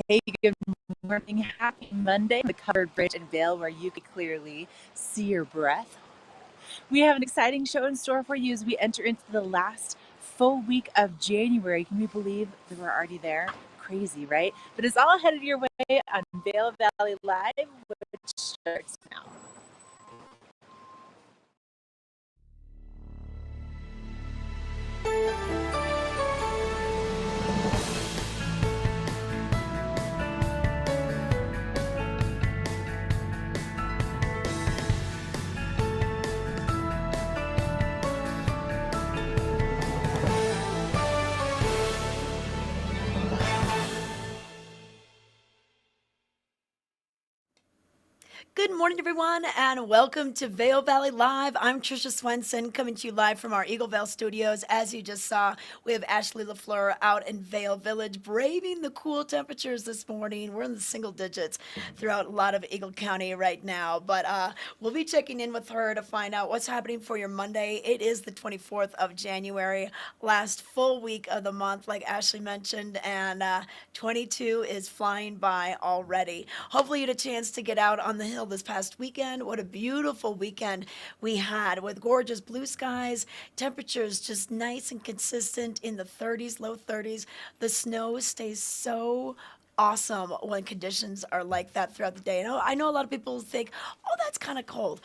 Hey, good morning. Happy Monday. The covered bridge in Vail where you can clearly see your breath. We have an exciting show in store for you as we enter into the last full week of January. Can we believe that we're already there? Crazy, right? But it's all headed your way on Vail Valley Live, which starts now. Good morning, everyone, and welcome to Vail Valley Live. I'm Trisha Swenson, coming to you live from our Eagle Vale studios. As you just saw, we have Ashley LaFleur out in Vail Village, braving the cool temperatures this morning. We're in the single digits throughout a lot of Eagle County right now, but we'll be checking in with her to find out what's happening for your Monday. It is the 24th of January, last full week of the month, like Ashley mentioned, and 22 is flying by already. Hopefully, you had a chance to get out on the hill this past weekend. What a beautiful weekend we had with gorgeous blue skies, temperatures just nice and consistent in the 30s, low 30s. The snow stays so awesome when conditions are like that throughout the day. And I know a lot of people think, oh, that's kind of cold.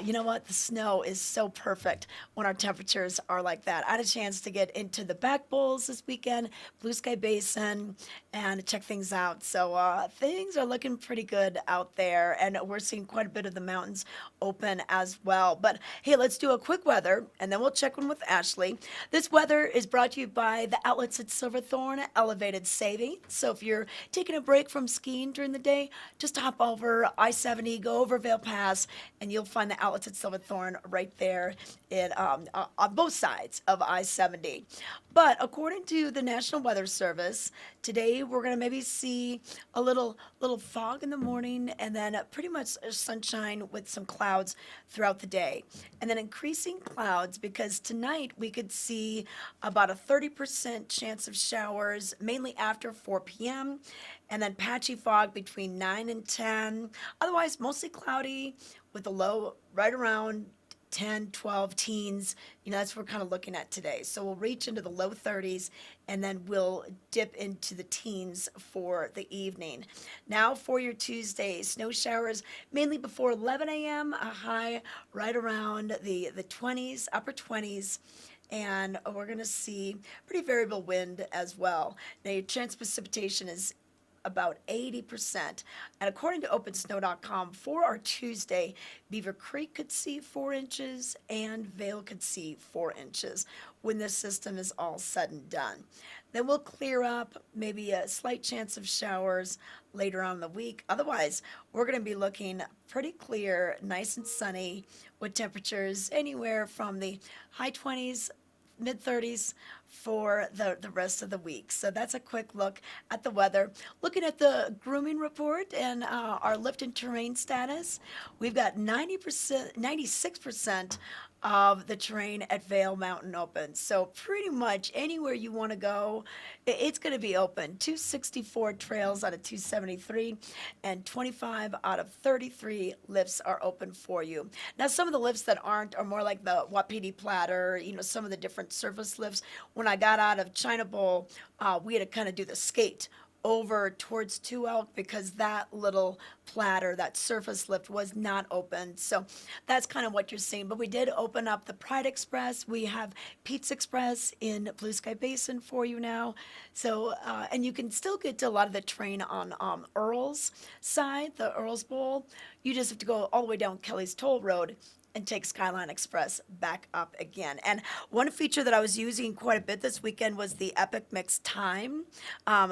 You know what? The snow is so perfect when our temperatures are like that. I had a chance to get into the back bowls this weekend, Blue Sky Basin, and check things out. So things are looking pretty good out there, and we're seeing quite a bit of the mountains open as well. But hey, let's do a quick weather, and then we'll check in with Ashley. This weather is brought to you by the outlets at Silverthorne Elevated Saving. So if you're taking a break from skiing during the day, just hop over I-70, go over Vail Pass, and you'll find the outlets at Silverthorne right there on both sides of I-70. But according to the National Weather Service, today we're going to maybe see a little fog in the morning, and then pretty much sunshine with some clouds throughout the day. And then increasing clouds, because tonight we could see about a 30% chance of showers, mainly after 4 p.m., and then patchy fog between 9 and 10. Otherwise, mostly cloudy with a low right around 10, 12 teens. That's what we're kind of looking at today. So we'll reach into the low 30s, and then we'll dip into the teens for the evening. Now for your Tuesday, snow showers mainly before 11 a.m., a high right around the 20s, upper 20s. And we're going to see pretty variable wind as well. Now, your chance of precipitation is about 80%. And according to OpenSnow.com, for our Tuesday, Beaver Creek could see 4 inches and Vail could see 4 inches when this system is all said and done. Then we'll clear up, maybe a slight chance of showers later on in the week. Otherwise, we're going to be looking pretty clear, nice and sunny, with temperatures anywhere from the high 20s, mid 30s for the rest of the week. So that's a quick look at the weather. Looking at the grooming report and our lift and terrain status, we've got 90%, 96% of the terrain at Vail Mountain open. So pretty much anywhere you want to go, it's going to be open. 264 trails out of 273, and 25 out of 33 lifts are open for you. Now, some of the lifts that aren't are more like the Wapiti Platter, some of the different surface lifts. When I got out of China Bowl, we had to kind of do the skate over towards Two Elk because that little platter, that surface lift, was not open. So that's kind of what you're seeing. But we did open up the Pride Express. We have Pete's Express in Blue Sky Basin for you now. So, and you can still get to a lot of the terrain on Earl's side, the Earl's Bowl. You just have to go all the way down Kelly's Toll Road and take Skyline Express back up again. And one feature that I was using quite a bit this weekend was the Epic Mix time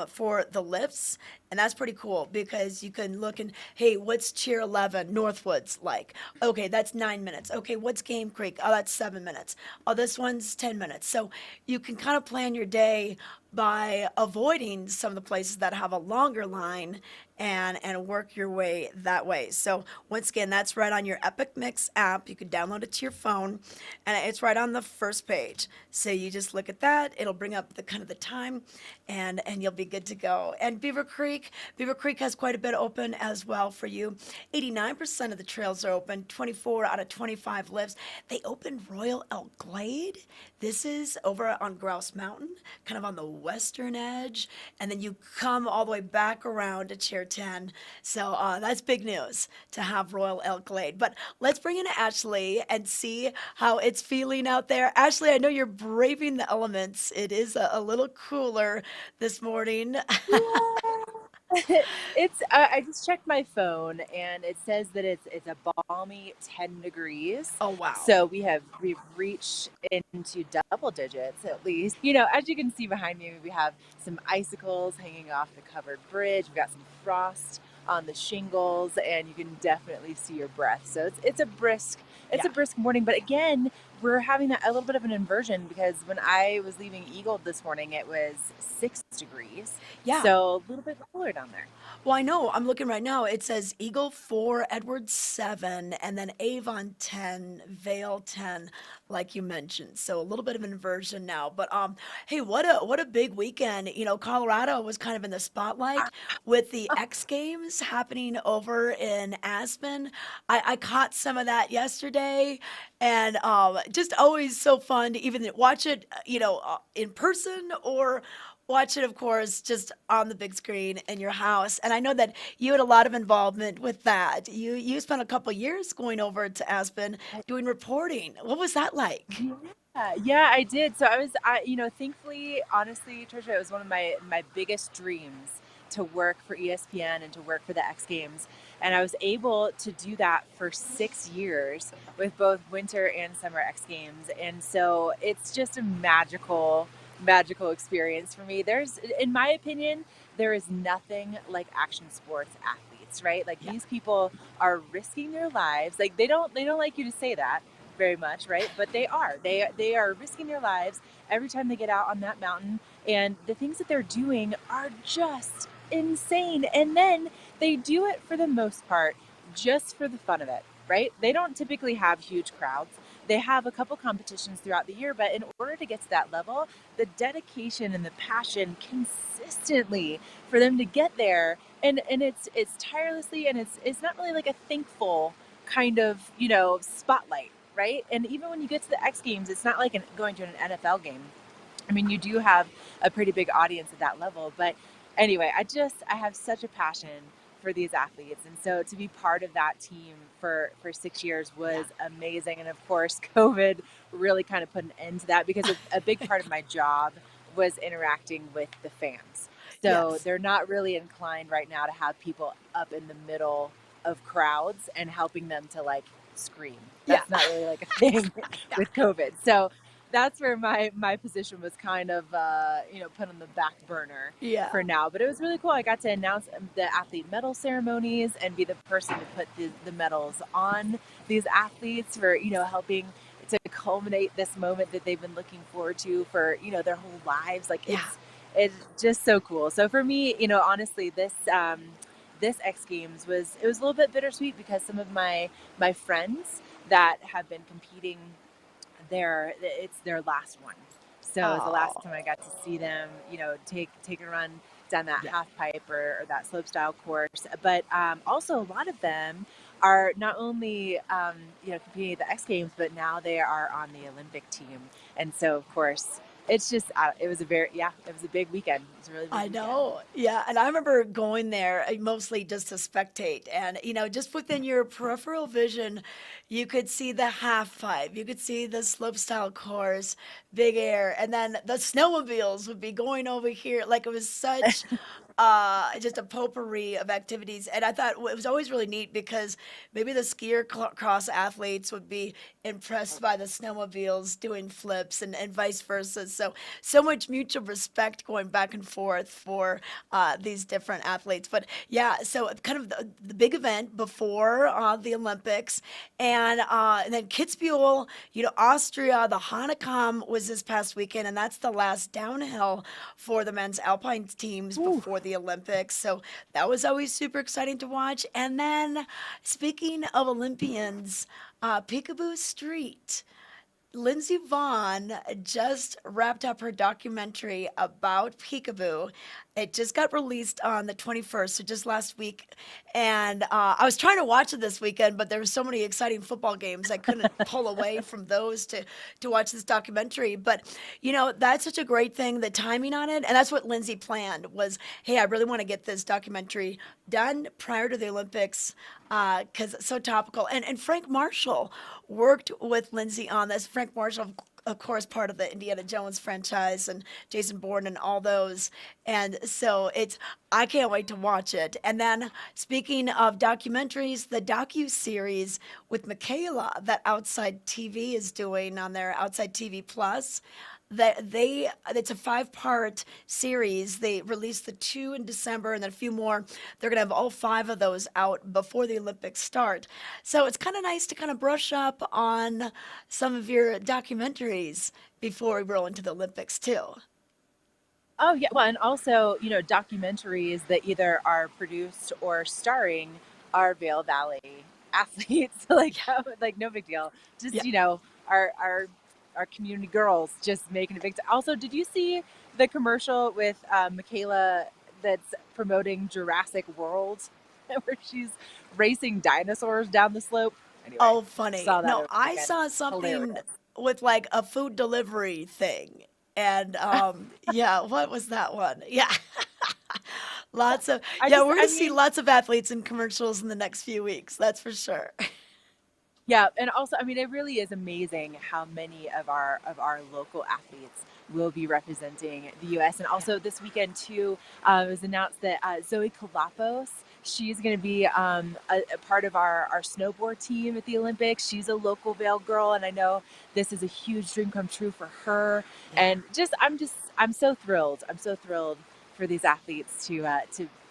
for the lifts. And that's pretty cool because you can look and, hey, what's Cheer 11 Northwoods like? Okay, that's 9 minutes. Okay, what's Game Creek? Oh, that's 7 minutes. Oh, this one's 10 minutes. So you can kind of plan your day by avoiding some of the places that have a longer line and work your way that way. So once again, that's right on your Epic Mix app. You can download it to your phone, and it's right on the first page. So you just look at that. It'll bring up the kind of the time, and you'll be good to go. And Beaver Creek, Creek. Beaver Creek has quite a bit open as well for you. 89% of the trails are open, 24 out of 25 lifts. They opened Royal Elk Glade. This is over on Grouse Mountain, kind of on the western edge, and then you come all the way back around to Chair 10. So that's big news to have Royal Elk Glade. But let's bring in Ashley and see how it's feeling out there. Ashley, I know you're braving the elements. It is a little cooler this morning. Yeah. It's I just checked my phone and it says that it's a balmy 10 degrees. Oh, wow. So we've reached into double digits at least. As you can see behind me, we have some icicles hanging off the covered bridge. We've got some frost on the shingles and you can definitely see your breath. So it's Yeah. a brisk morning, but again, we're having a little bit of an inversion because when I was leaving Eagle this morning, it was 6 degrees. Yeah. So a little bit cooler down there. Well, I know. I'm looking right now. It says Eagle 4, Edward 7, and then Avon 10, Vail 10, like you mentioned. So a little bit of an inversion now. But hey, what a big weekend. Colorado was kind of in the spotlight with the X Games happening over in Aspen. I caught some of that yesterday, and just always so fun to even watch it, in person or watch it, of course, just on the big screen in your house. And I know that you had a lot of involvement with that. You spent a couple years going over to Aspen doing reporting. What was that like? Yeah, I did. So thankfully, honestly, Trisha, it was one of my biggest dreams to work for ESPN and to work for the X Games. And I was able to do that for 6 years with both winter and summer X Games. And so it's just a magical experience for me. In my opinion, there is nothing like action sports athletes, right? Like Yeah. these people are risking their lives. Like they don't like you to say that very much, right? But they are risking their lives every time they get out on that mountain, and the things that they're doing are just insane. And then they do it for the most part just for the fun of it, right? They don't typically have huge crowds. They have a couple competitions throughout the year, but in order to get to that level, the dedication and the passion consistently for them to get there, and it's tirelessly, and it's not really like a thankful kind of spotlight, right? And even when you get to the X Games, it's not like going to an NFL game. I mean, you do have a pretty big audience at that level, but anyway, I have such a passion for these athletes, and so to be part of that team for 6 years Yeah. was amazing. And of course, COVID really kind of put an end to that because a big part of my job was interacting with the fans. So Yes. they're not really inclined right now to have people up in the middle of crowds and helping them to like scream. Yeah. That's not really like a thing Yeah. with COVID. So that's where my position was kind of put on the back burner Yeah. for now. But it was really cool. I got to announce the athlete medal ceremonies and be the person to put the medals on these athletes for helping to culminate this moment that they've been looking forward to for their whole lives. Like Yeah. it's just so cool. So for me, honestly, this X Games was a little bit bittersweet because some of my friends that have been competing there, it's their last one. So it was the last Oh, time I got to see them, take a run down that yeah. half pipe or that slope style course. But also a lot of them are not only competing at the X Games, but now they are on the Olympic team. And so of course it's just it was it was a big weekend. It was a really big I weekend. know. Yeah. And I remember going there mostly just to spectate. And, just within your peripheral vision, you could see the half pipe, you could see the slopestyle course, big air, and then the snowmobiles would be going over here. Like it was such just a potpourri of activities. And I thought it was always really neat because maybe the cross athletes would be impressed by the snowmobiles doing flips and vice versa. So much mutual respect going back and forth for these different athletes. But yeah, so kind of the big event before the Olympics, and then Kitzbühel, Austria, the Hahnenkamm was this past weekend, and that's the last downhill for the men's alpine teams Ooh. before the Olympics. So that was always super exciting to watch. And then speaking of Olympians, Peekaboo Street. Lindsey Vaughn just wrapped up her documentary about Peekaboo. It just got released on the 21st, so just last week. And I was trying to watch it this weekend, but there were so many exciting football games I couldn't pull away from those to watch this documentary. But that's such a great thing, the timing on it, and that's what Lindsay planned was, hey, I really want to get this documentary done prior to the Olympics because it's so topical. And Frank Marshall worked with Lindsay on this. Frank Marshall, of course, part of the Indiana Jones franchise and Jason Bourne and all those. And so I can't wait to watch it. And then speaking of documentaries, the docu-series with Michaela that Outside TV is doing on their Outside TV Plus, that it's a 5-part series. They released the 2 in December and then a few more. They're gonna have all 5 of those out before the Olympics start. So it's kind of nice to kind of brush up on some of your documentaries before we roll into the Olympics too. Oh yeah, well, and also, documentaries that either are produced or starring our Vail Valley athletes, like like no big deal. Yeah. Just, our community girls just making a big Also, did you see the commercial with Michaela that's promoting Jurassic World where she's racing dinosaurs down the slope? Anyway, Oh, funny. saw that No, over the I weekend. saw something Hilarious. with like a food delivery thing. And yeah, what was that one? Yeah. I Yeah, just we're I gonna see mean, lots of athletes in commercials in the next few weeks, that's for sure. Yeah, and also, I mean, it really is amazing how many of our local athletes will be representing the U.S. And Yeah. also this weekend too, it was announced that Zoe Kalapos, she's going to be a part of our snowboard team at the Olympics. She's a local Vail girl, and I know this is a huge dream come true for her. Yeah. And I'm so thrilled. I'm so thrilled for these athletes to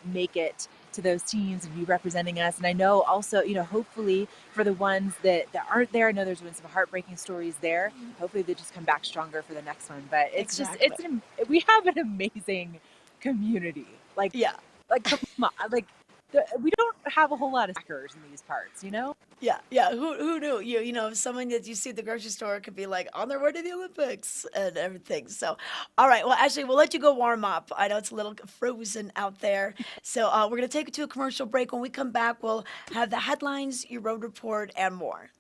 make it to those teams and be representing us. And I know also, hopefully for the ones that aren't there, I know there's been some heartbreaking stories there. Hopefully they just come back stronger for the next one. But Exactly. we have an amazing community. Yeah. Come on, we don't have a whole lot of hackers in these parts. Yeah, yeah. Who knew? If someone that you see at the grocery store could be like on their way to the Olympics and everything. So, all right. Well, actually, we'll let you go warm up. I know it's a little frozen out there. So, we're gonna take it to a commercial break. When we come back, we'll have the headlines, your road report, and more.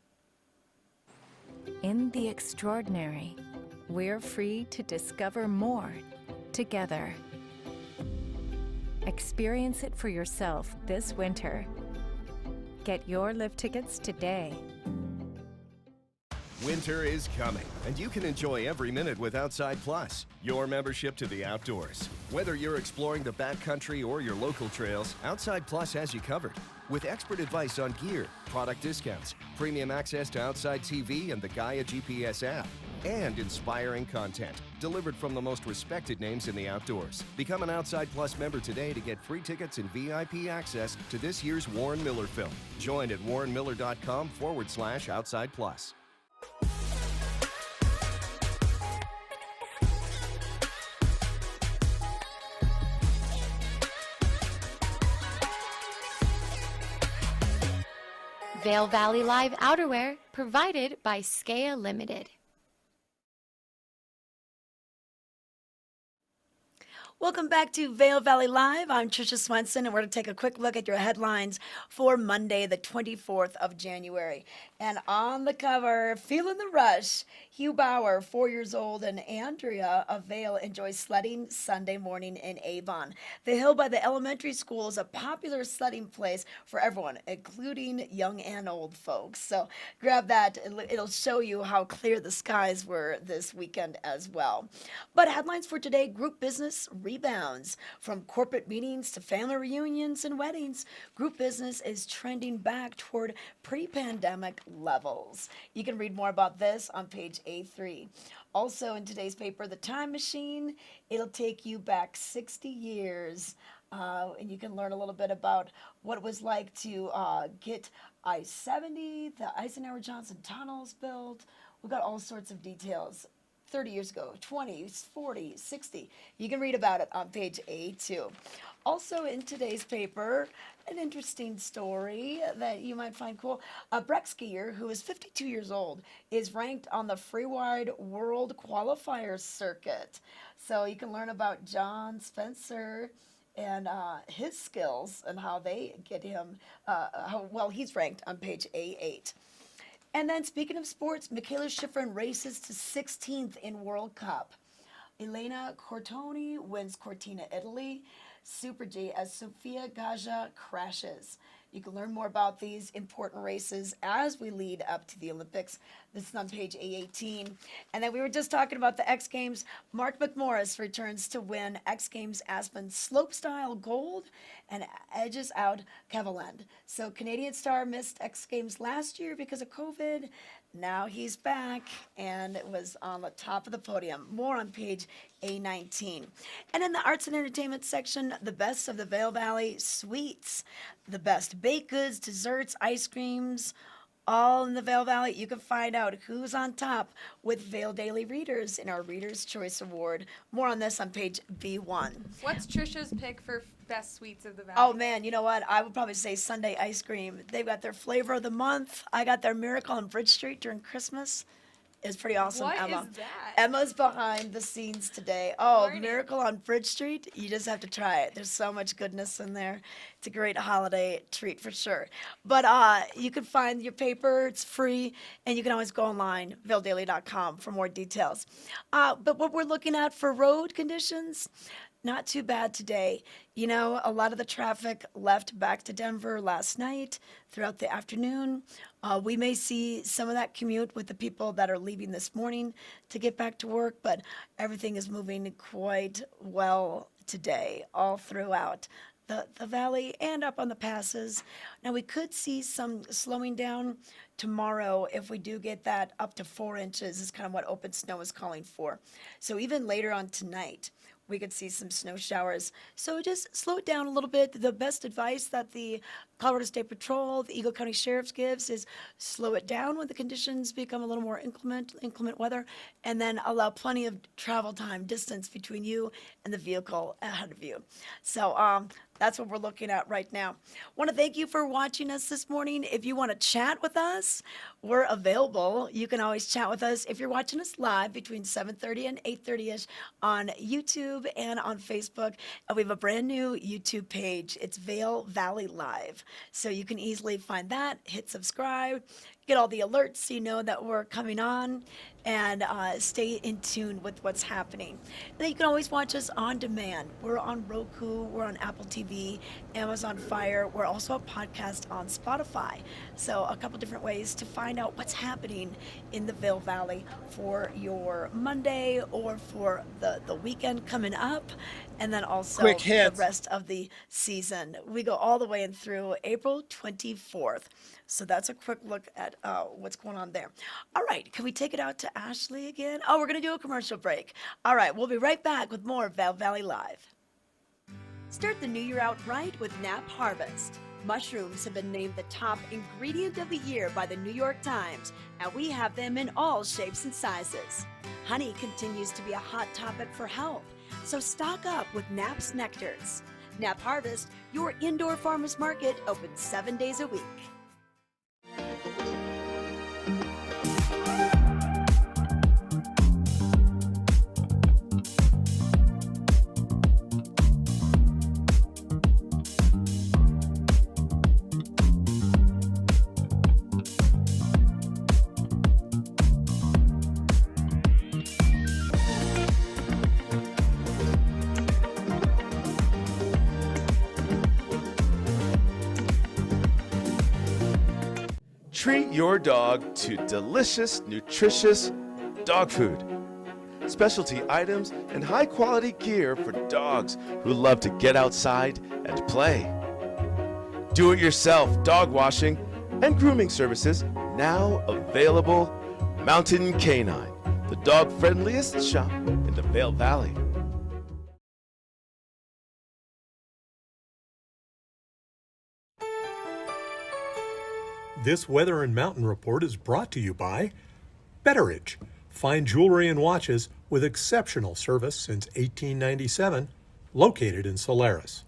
In the extraordinary, we're free to discover more together. Experience it for yourself this winter. Get your lift tickets today. Winter is coming, and you can enjoy every minute with Outside Plus, your membership to the outdoors. Whether you're exploring the backcountry or your local trails, Outside Plus has you covered. With expert advice on gear, product discounts, premium access to Outside TV and the Gaia GPS app, and inspiring content delivered from the most respected names in the outdoors. Become an Outside Plus member today to get free tickets and VIP access to this year's Warren Miller film. Join at warrenmiller.com/Outside Plus. Vail Valley Live outerwear provided by Skea Limited. Welcome back to Vail Valley Live. I'm Trisha Swenson, and we're going to take a quick look at your headlines for Monday, the 24th of January. And on the cover, feeling the rush, Hugh Bauer, 4 years old, and Andrea of Vail enjoy sledding Sunday morning in Avon. The hill by the elementary school is a popular sledding place for everyone, including young and old folks. So grab that. It'll show you how clear the skies were this weekend as well. But headlines for today, group business rebounds. From corporate meetings to family reunions and weddings, group business is trending back toward pre-pandemic levels. You can read more about this on page A3. Also in today's paper, The Time Machine, it'll take you back 60 years. And you can learn a little bit about what it was like to get I-70, the Eisenhower Johnson tunnels built. We've got all sorts of details. 30 years ago, 20, 40, 60. You can read about it on page A2. Also in today's paper, an interesting story that you might find cool. A Breck skier who is 52 years old is ranked on the Freeride World Qualifier Circuit. So you can learn about John Spencer and his skills and how they get him, how well he's ranked on page A8. And then speaking of sports, Michaela Schifrin races to 16th in World Cup. Elena Cortoni wins Cortina, Italy. Super G as Sofia Gaja crashes. You can learn more about these important races as we lead up to the Olympics. This is on page A18. And then we were just talking about the X Games. Mark McMorris returns to win X Games Aspen Slopestyle Gold and edges out Keveland. So Canadian star missed X Games last year because of COVID. Now he's back and was on the top of the podium. More on page A19. And in the arts and entertainment section, the best of the Vail Valley sweets, the best baked goods, desserts, ice creams, all in the Vail Valley. You can find out who's on top with Vail Daily Readers in our Reader's Choice Award. More on this on page B1. What's Trisha's pick for best sweets of the valley? Oh man, you know what? I would probably say Sunday ice cream. They've got their flavor of the month. I got their Miracle on Bridge Street during Christmas. It's pretty awesome, What Emma. is that? Emma's behind the scenes today. Oh, Morning. Miracle on Bridge Street. You just have to try it. There's so much goodness in there. It's a great holiday treat for sure. But you can find your paper. It's free. And you can always go online, vaildaily.com, for more details. But what we're looking at for road conditions, not too bad today. You know, a lot of the traffic left back to Denver last night throughout the afternoon. We may see some of that commute with the people that are leaving this morning to get back to work, but everything is moving quite well today, all throughout the valley and up on the passes. Now, we could see some slowing down tomorrow if we do get that up to 4 inches, is kind of what open snow is calling for. So even later on tonight, we could see some snow showers. So just slow it down a little bit. The best advice that the Colorado State Patrol, the Eagle County Sheriff's gives is slow it down when the conditions become a little more inclement weather, and then allow plenty of travel time, distance between you and the vehicle ahead of you. So that's what we're looking at right now. Want to thank you for watching us this morning. If you want to chat with us, we're available. You can always chat with us if you're watching us live between 7:30 and 8:30ish on YouTube and on Facebook. And we have a brand new YouTube page. It's Vail Valley Live. So you can easily find that, hit subscribe, get all the alerts so you know that we're coming on, and stay in tune with what's happening. And then you can always watch us on demand. We're on Roku, we're on Apple TV, Amazon Fire. We're also a podcast on Spotify. So a couple different ways to find out what's happening in the Vail Valley for your Monday or for the weekend coming up, and then also Quick the hits. rest of the season. We go all the way in through April 24th. So that's a quick look at what's going on there. All right, can we take it out to Ashley again? Oh, we're going to do a commercial break. All right, we'll be right back with more Vail Valley Live. Start the new year out right with Nap Harvest. Mushrooms have been named the top ingredient of the year by the New York Times, and we have them in all shapes and sizes. Honey continues to be a hot topic for health, so stock up with Nap's Nectars. Nap Harvest, your indoor farmers market, open 7 days a week. Treat your dog to delicious, nutritious dog food. Specialty items and high-quality gear for dogs who love to get outside and play. Do-it-yourself dog washing and grooming services now available. Mountain Canine, the dog-friendliest shop in the Vail Valley. This Weather and Mountain Report is brought to you by Betteridge, Fine jewelry and watches with exceptional service since 1897, located in Solaris.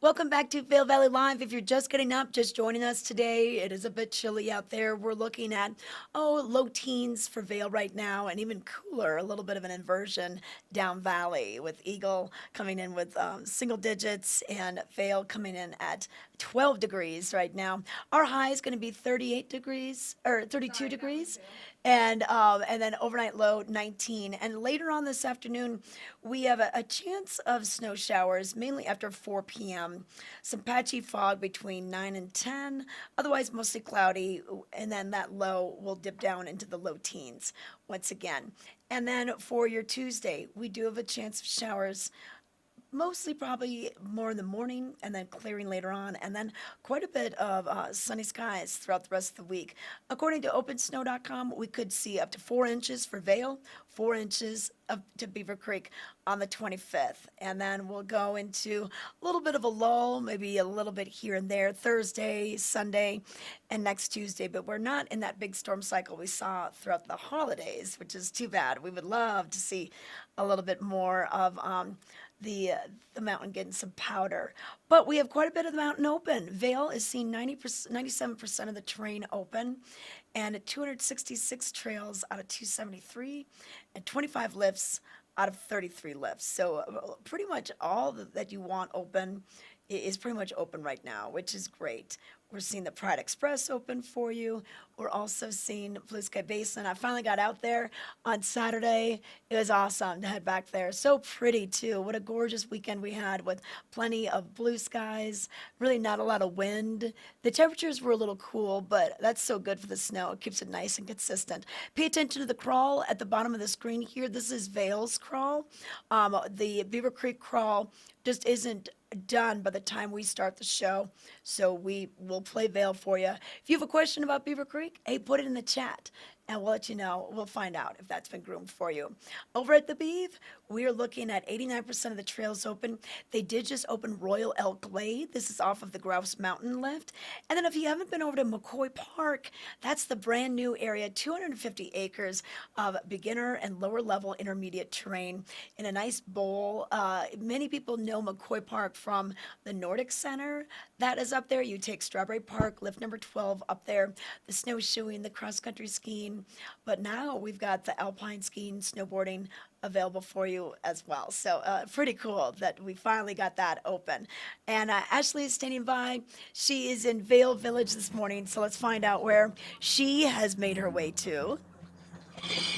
Welcome back to Vail Valley Live. If you're just getting up, just joining us today, it is a bit chilly out there. We're looking at, low teens for Vail right now, and even cooler, a little bit of an inversion down valley with Eagle coming in with single digits and Vail coming in at 12 degrees right now. Our high is going to be 38 degrees or 32 degrees. And then overnight low 19. And later on this afternoon, we have a chance of snow showers, mainly after 4 p.m. Some patchy fog between 9 and 10, otherwise mostly cloudy. And then that low will dip down into the low teens once again. And then for your Tuesday, we do have a chance of showers mostly probably more in the morning and then clearing later on, and then quite a bit of sunny skies throughout the rest of the week. According to OpenSnow.com, we could see up to 4 inches for Vail, 4 inches up to Beaver Creek on the 25th. And then we'll go into a little bit of a lull, maybe a little bit here and there, Thursday, Sunday, and next Tuesday. But we're not in that big storm cycle we saw throughout the holidays, which is too bad. We would love to see a little bit more of the mountain getting some powder. But we have quite a bit of the mountain open. Vail is seeing 97% of the terrain open, and 266 trails out of 273, and 25 lifts out of 33 lifts. So pretty much all that you want open is pretty much open right now, which is great. We're seeing the Pride Express open for you. We're also seeing Blue Sky Basin. I finally got out there on Saturday. It was awesome to head back there. So pretty, too. What a gorgeous weekend we had with plenty of blue skies, really not a lot of wind. The temperatures were a little cool, but that's so good for the snow. It keeps it nice and consistent. Pay attention to the crawl at the bottom of the screen here. This is Vail's crawl. The Beaver Creek crawl just isn't done by the time we start the show, so we will play Vail for you. If you have a question about Beaver Creek, hey, put it in the chat, and we'll let you know. We'll find out if that's been groomed for you. Over at the Beeve, we are looking at 89% of the trails open. They did just open Royal Elk Glade. This is off of the Grouse Mountain lift. And then if you haven't been over to McCoy Park, that's the brand new area, 250 acres of beginner and lower level intermediate terrain in a nice bowl. Many people know McCoy Park from the Nordic Center. That is up there. You take Strawberry Park, lift number 12 up there, the snowshoeing, the cross-country skiing. But now we've got the alpine skiing, snowboarding available for you as well. So pretty cool that we finally got that open. And Ashley is standing by. She is in Vail Village this morning, so let's find out where she has made her way to.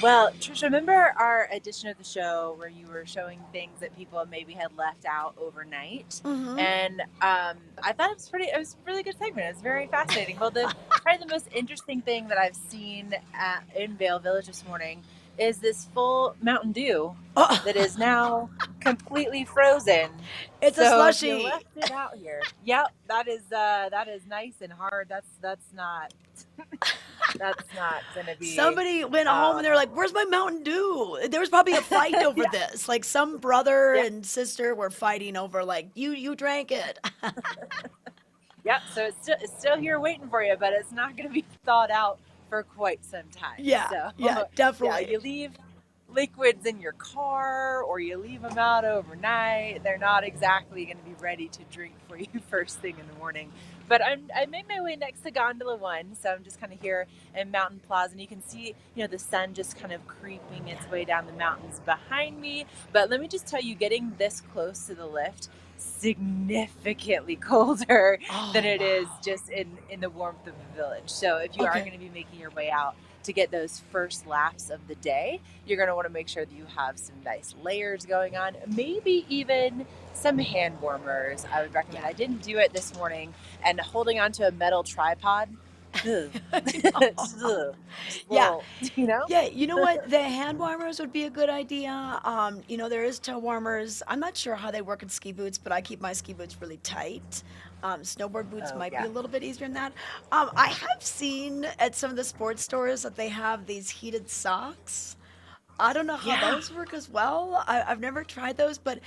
Well, Trisha, remember our edition of the show where you were showing things that people maybe had left out overnight? Mm-hmm. And I thought it was a really good segment. It was very fascinating. Well, probably the most interesting thing that I've seen in Vail Village this morning is this full Mountain Dew that is now completely frozen. It's a slushy. You left it out here. Yep, that is nice and hard. That's not gonna be. Somebody went home and they were like, "Where's my Mountain Dew?" There was probably a fight over this. Like some brother and sister were fighting over like, you drank it. Yep. So it's still here waiting for you, but it's not gonna be thawed out for quite some time. Yeah, so, yeah, definitely. Yeah, you leave liquids in your car or you leave them out overnight. They're not exactly going to be ready to drink for you first thing in the morning. But I made my way next to Gondola 1, so I'm just kind of here in Mountain Plaza, and you can see, the sun just kind of creeping its way down the mountains behind me. But let me just tell you, getting this close to the lift, significantly colder than it is just in the warmth of the village. So if you are going to be making your way out to get those first laps of the day, you're going to want to make sure that you have some nice layers going on, maybe even some hand warmers. I would recommend. I didn't do it this morning, and holding onto a metal tripod. Yeah, Yeah, you know what? The hand warmers would be a good idea. There is toe warmers. I'm not sure how they work in ski boots, but I keep my ski boots really tight. Snowboard boots might be a little bit easier than that. I have seen at some of the sports stores that they have these heated socks. I don't know how those work as well. I've never tried those, but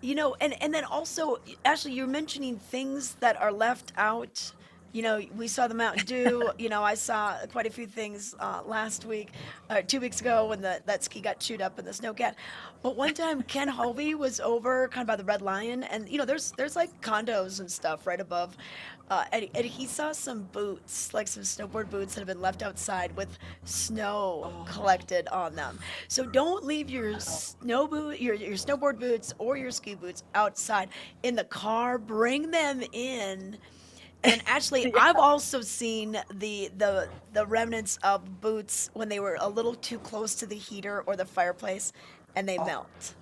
and then also, Ashley, you're mentioning things that are left out You know, we saw the Mountain Dew. You know, I saw quite a few things last week, 2 weeks ago when that ski got chewed up in the snowcat. But one time, Ken Hovey was over kind of by the Red Lion, and you know, there's like condos and stuff right above, and he saw some boots, like some snowboard boots that have been left outside with snow collected on them. So don't leave your your snowboard boots or your ski boots outside in the car. Bring them in. And actually, I've also seen the remnants of boots when they were a little too close to the heater or the fireplace, and they melt.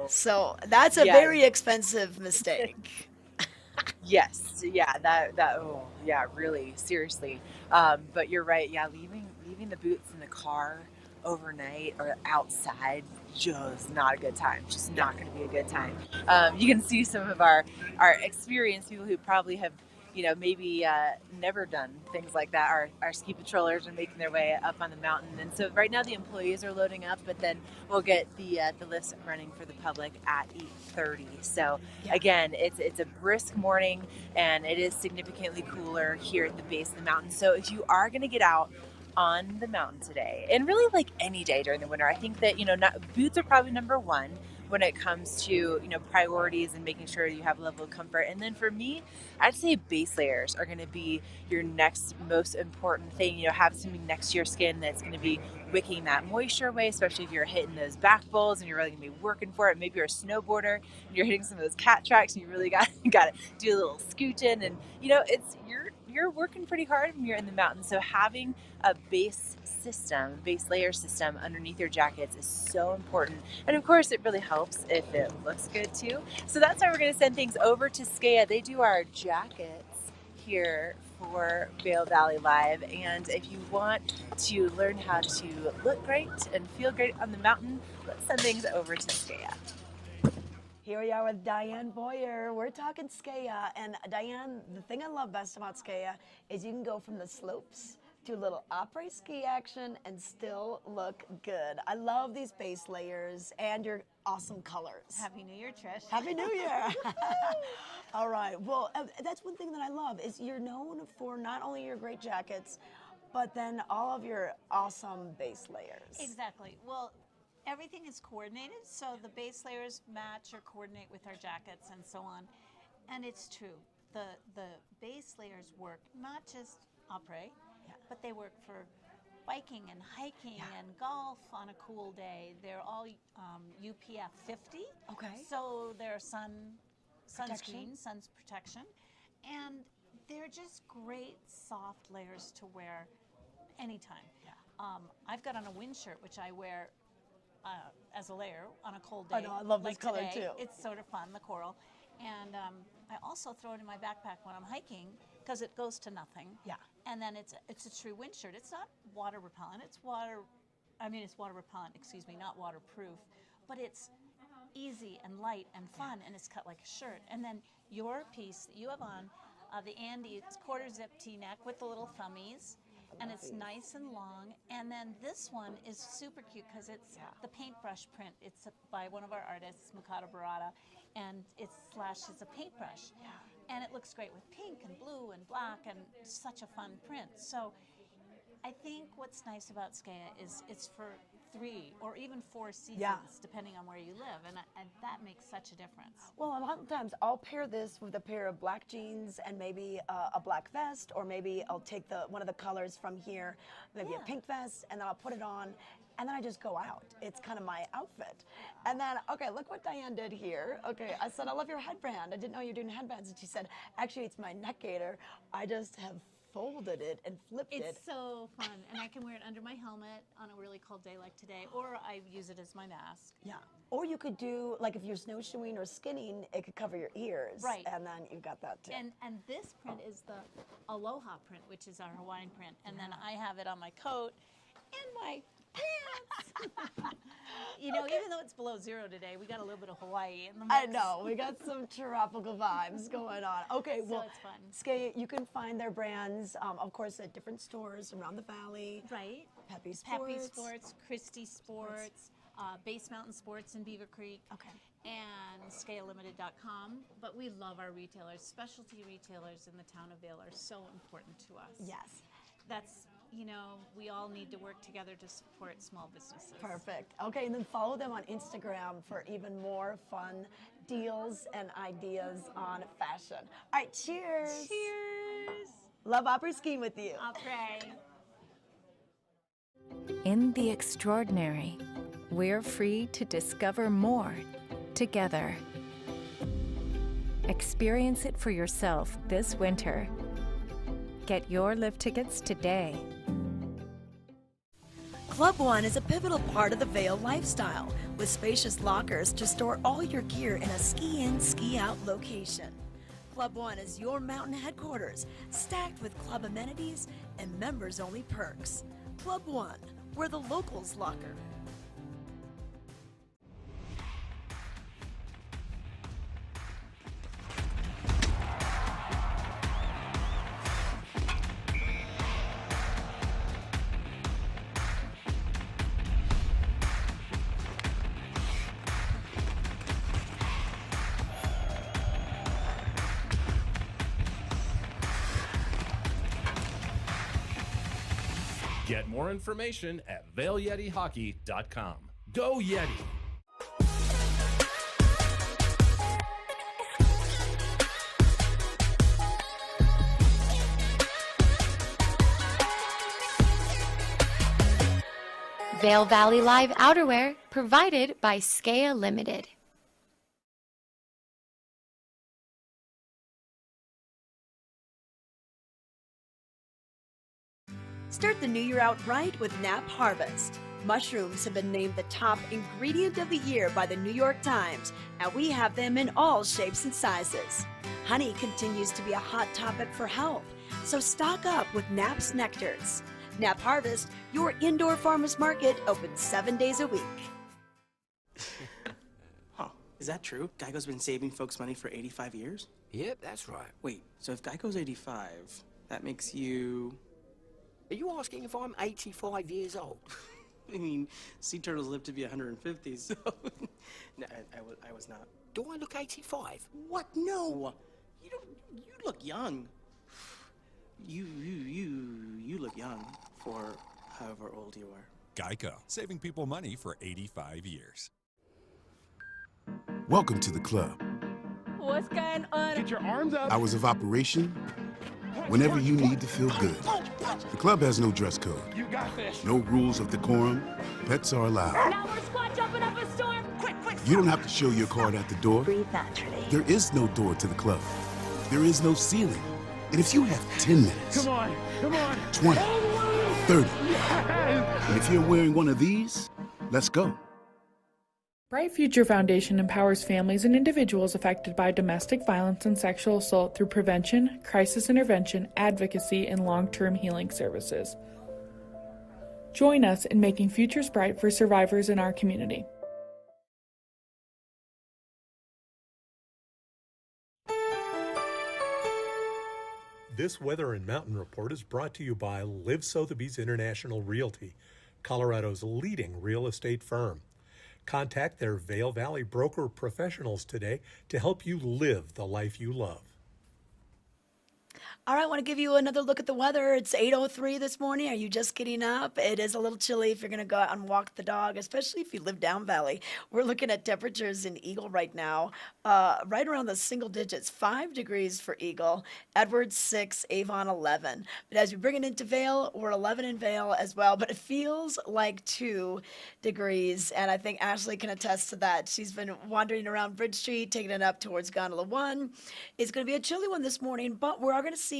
So that's a Yeah. very expensive mistake. Yes, yeah, oh, yeah, really, seriously. But you're right, yeah, leaving the boots in the car overnight or outside, just not a good time. Just not going to be a good time. You can see some of our experienced people who probably have, maybe never done things like that. Our ski patrollers are making their way up on the mountain, and so right now the employees are loading up, but then we'll get the lifts running for the public at 8:30. So again, it's a brisk morning, and it is significantly cooler here at the base of the mountain. So if you are going to get out on the mountain today, and really like any day during the winter, I think that boots are probably number one when it comes to priorities and making sure you have a level of comfort. And then for me, I'd say base layers are going to be your next most important thing. Have something next to your skin that's going to be wicking that moisture away, especially if you're hitting those back bowls and you're really going to be working for it. Maybe you're a snowboarder and you're hitting some of those cat tracks and you really got to do a little scooting, and it's you're working pretty hard when you're in the mountains. So having a base layer system underneath your jackets is so important. And of course, it really helps if it looks good too. So that's why we're going to send things over to Skea. They do our jackets here for Vail Valley Live. And if you want to learn how to look great and feel great on the mountain, let's send things over to Skea. Here we are with Diane Boyer. We're talking Skea. And Diane, the thing I love best about Skea is you can go from the slopes to a little Apres ski action and still look good. I love these base layers and your awesome colors. Happy New Year, Trish. Happy New Year. All right. Well, that's one thing that I love is you're known for not only your great jackets, but then all of your awesome base layers. Exactly. Well, everything is coordinated, so the base layers match or coordinate with our jackets and so on. And it's true. The base layers work not just après, but they work for biking and hiking and golf on a cool day. They're all UPF 50. Okay. So they're sunscreen, sun protection. And they're just great soft layers to wear anytime. I've got on a wind shirt, which I wear as a layer on a cold day. I know, I love this like color today. too. It's sort of fun, the coral. And I also throw it in my backpack when I'm hiking because it goes to nothing. Yeah. And then it's a true wind shirt. It's not water repellent. It's water repellent, not waterproof. But it's easy and light and fun, and it's cut like a shirt. And then your piece that you have on, the Andy, it's quarter zip T-neck with the little thummies. And it's nice and long. And then this one is super cute because it's the paintbrush print. It's by one of our artists, Mukata Barada, and it's a paintbrush. And it looks great with pink and blue and black and such a fun print. So I think what's nice about Skea is it's for 3 or even 4 seasons, depending on where you live, and that makes such a difference. Well, a lot of times I'll pair this with a pair of black jeans and maybe a black vest, or maybe I'll take one of the colors from here, maybe a pink vest, and then I'll put it on, and then I just go out. It's kind of my outfit. And then, okay, look what Diane did here. Okay, I said, I love your headband. I didn't know you were doing headbands. And she said, actually, it's my neck gaiter. I just have folded it and flipped it. It's so fun, and I can wear it under my helmet on a really cold day like today, or I use it as my mask. Yeah. Or you could do, like if you're snowshoeing or skinning, it could cover your ears. Right. And then you got that too. And this print is the Aloha print, which is our Hawaiian print, and then I have it on my coat and my pants. Even though it's below 0 today, we got a little bit of Hawaii in the mix. I know, we got some tropical vibes going on. Okay, So it's fun. Skea, you can find their brands, of course, at different stores around the valley. Right. Peppy Sports. Peppy Sports, Christie Sports, Base Mountain Sports in Beaver Creek. Okay. and SkeaLimited.com. But we love our retailers. Specialty retailers in the town of Vail are so important to us. Yes. That's, you know, we all need to work together to support small businesses. Perfect. Okay, and then follow them on Instagram for even more fun deals and ideas on fashion. All right, cheers. Cheers. Love Apres skiing with you. Apres. In the extraordinary, we're free to discover more together. Experience it for yourself this winter. Get your lift tickets today. Club One is a pivotal part of the Vail lifestyle, with spacious lockers to store all your gear in a ski-in, ski-out location. Club One is your mountain headquarters, stacked with club amenities and members-only perks. Club One, where the locals locker. Get more information at VailYetiHockey.com. Go Yeti! Vail Valley Live outerwear provided by Skea Limited. Start the new year out right with Nap Harvest. Mushrooms have been named the top ingredient of the year by the New York Times, and we have them in all shapes and sizes. Honey continues to be a hot topic for health, so stock up with Nap's nectars. Nap Harvest, your indoor farmers market, open 7 days a week. Huh, is that true? Geico's been saving folks money for 85 years? Yep, that's right. Wait, so if Geico's 85, that makes you... Are you asking if I'm 85 years old? I mean, sea turtles live to be 150, so... No, I was not. Do I look 85? What? No! You look young. You look young for however old you are. Geico, saving people money for 85 years. Welcome to the club. What's going on? Get your arms up. Hours of operation, whenever you need to feel good. The club has no dress code. You got this. No rules of decorum. Pets are allowed. Now we're squat jumping up a storm. Quick. You don't have to show your card at the door. Breathe naturally. There is no door to the club. There is no ceiling. And if you have 10 minutes, Come on. 20, 30, and if you're wearing one of these, let's go. Bright Future Foundation empowers families and individuals affected by domestic violence and sexual assault through prevention, crisis intervention, advocacy, and long-term healing services. Join us in making futures bright for survivors in our community. This Weather and Mountain Report is brought to you by Live Sotheby's International Realty, Colorado's leading real estate firm. Contact their Vail Valley broker professionals today to help you live the life you love. All right, I want to give you another look at the weather. It's 8:03 this morning. Are you just getting up? It is a little chilly if you're going to go out and walk the dog, especially if you live down valley. We're looking at temperatures in Eagle right now, right around the single digits. 5 degrees for Eagle, Edwards 6, Avon 11. But as we bring it into Vail, we're 11 in Vail as well, but it feels like 2 degrees, and I think Ashley can attest to that. She's been wandering around Bridge Street, taking it up towards Gondola 1. It's going to be a chilly one this morning, but we are going to see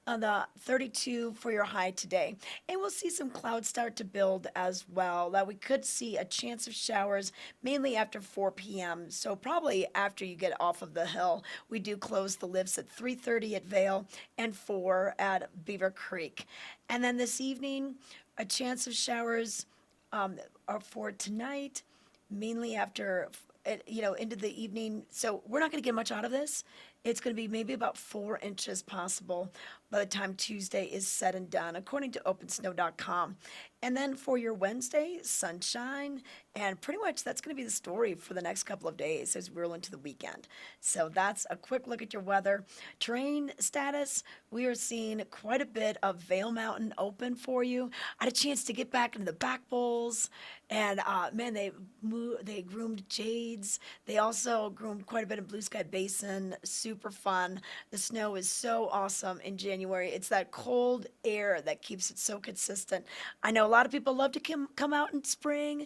the 32 for your high today. And we'll see some clouds start to build as well. That we could see a chance of showers mainly after 4 p.m. So probably after you get off of the hill. We do close the lifts at 3:30 at Vail and 4 at Beaver Creek. And then this evening, a chance of showers are for tonight, mainly after into the evening. So we're not going to get much out of this. It's going to be maybe about 4 inches possible, by the time Tuesday is said and done, according to OpenSnow.com. And then for your Wednesday, sunshine, and pretty much that's going to be the story for the next couple of days as we roll into the weekend. So that's a quick look at your weather. Terrain status, we are seeing quite a bit of Vail Mountain open for you. I had a chance to get back into the back bowls, and man, they groomed jades. They also groomed quite a bit of Blue Sky Basin. Super fun. The snow is so awesome in January. It's that cold air that keeps it so consistent. I know a lot of people love to come out in spring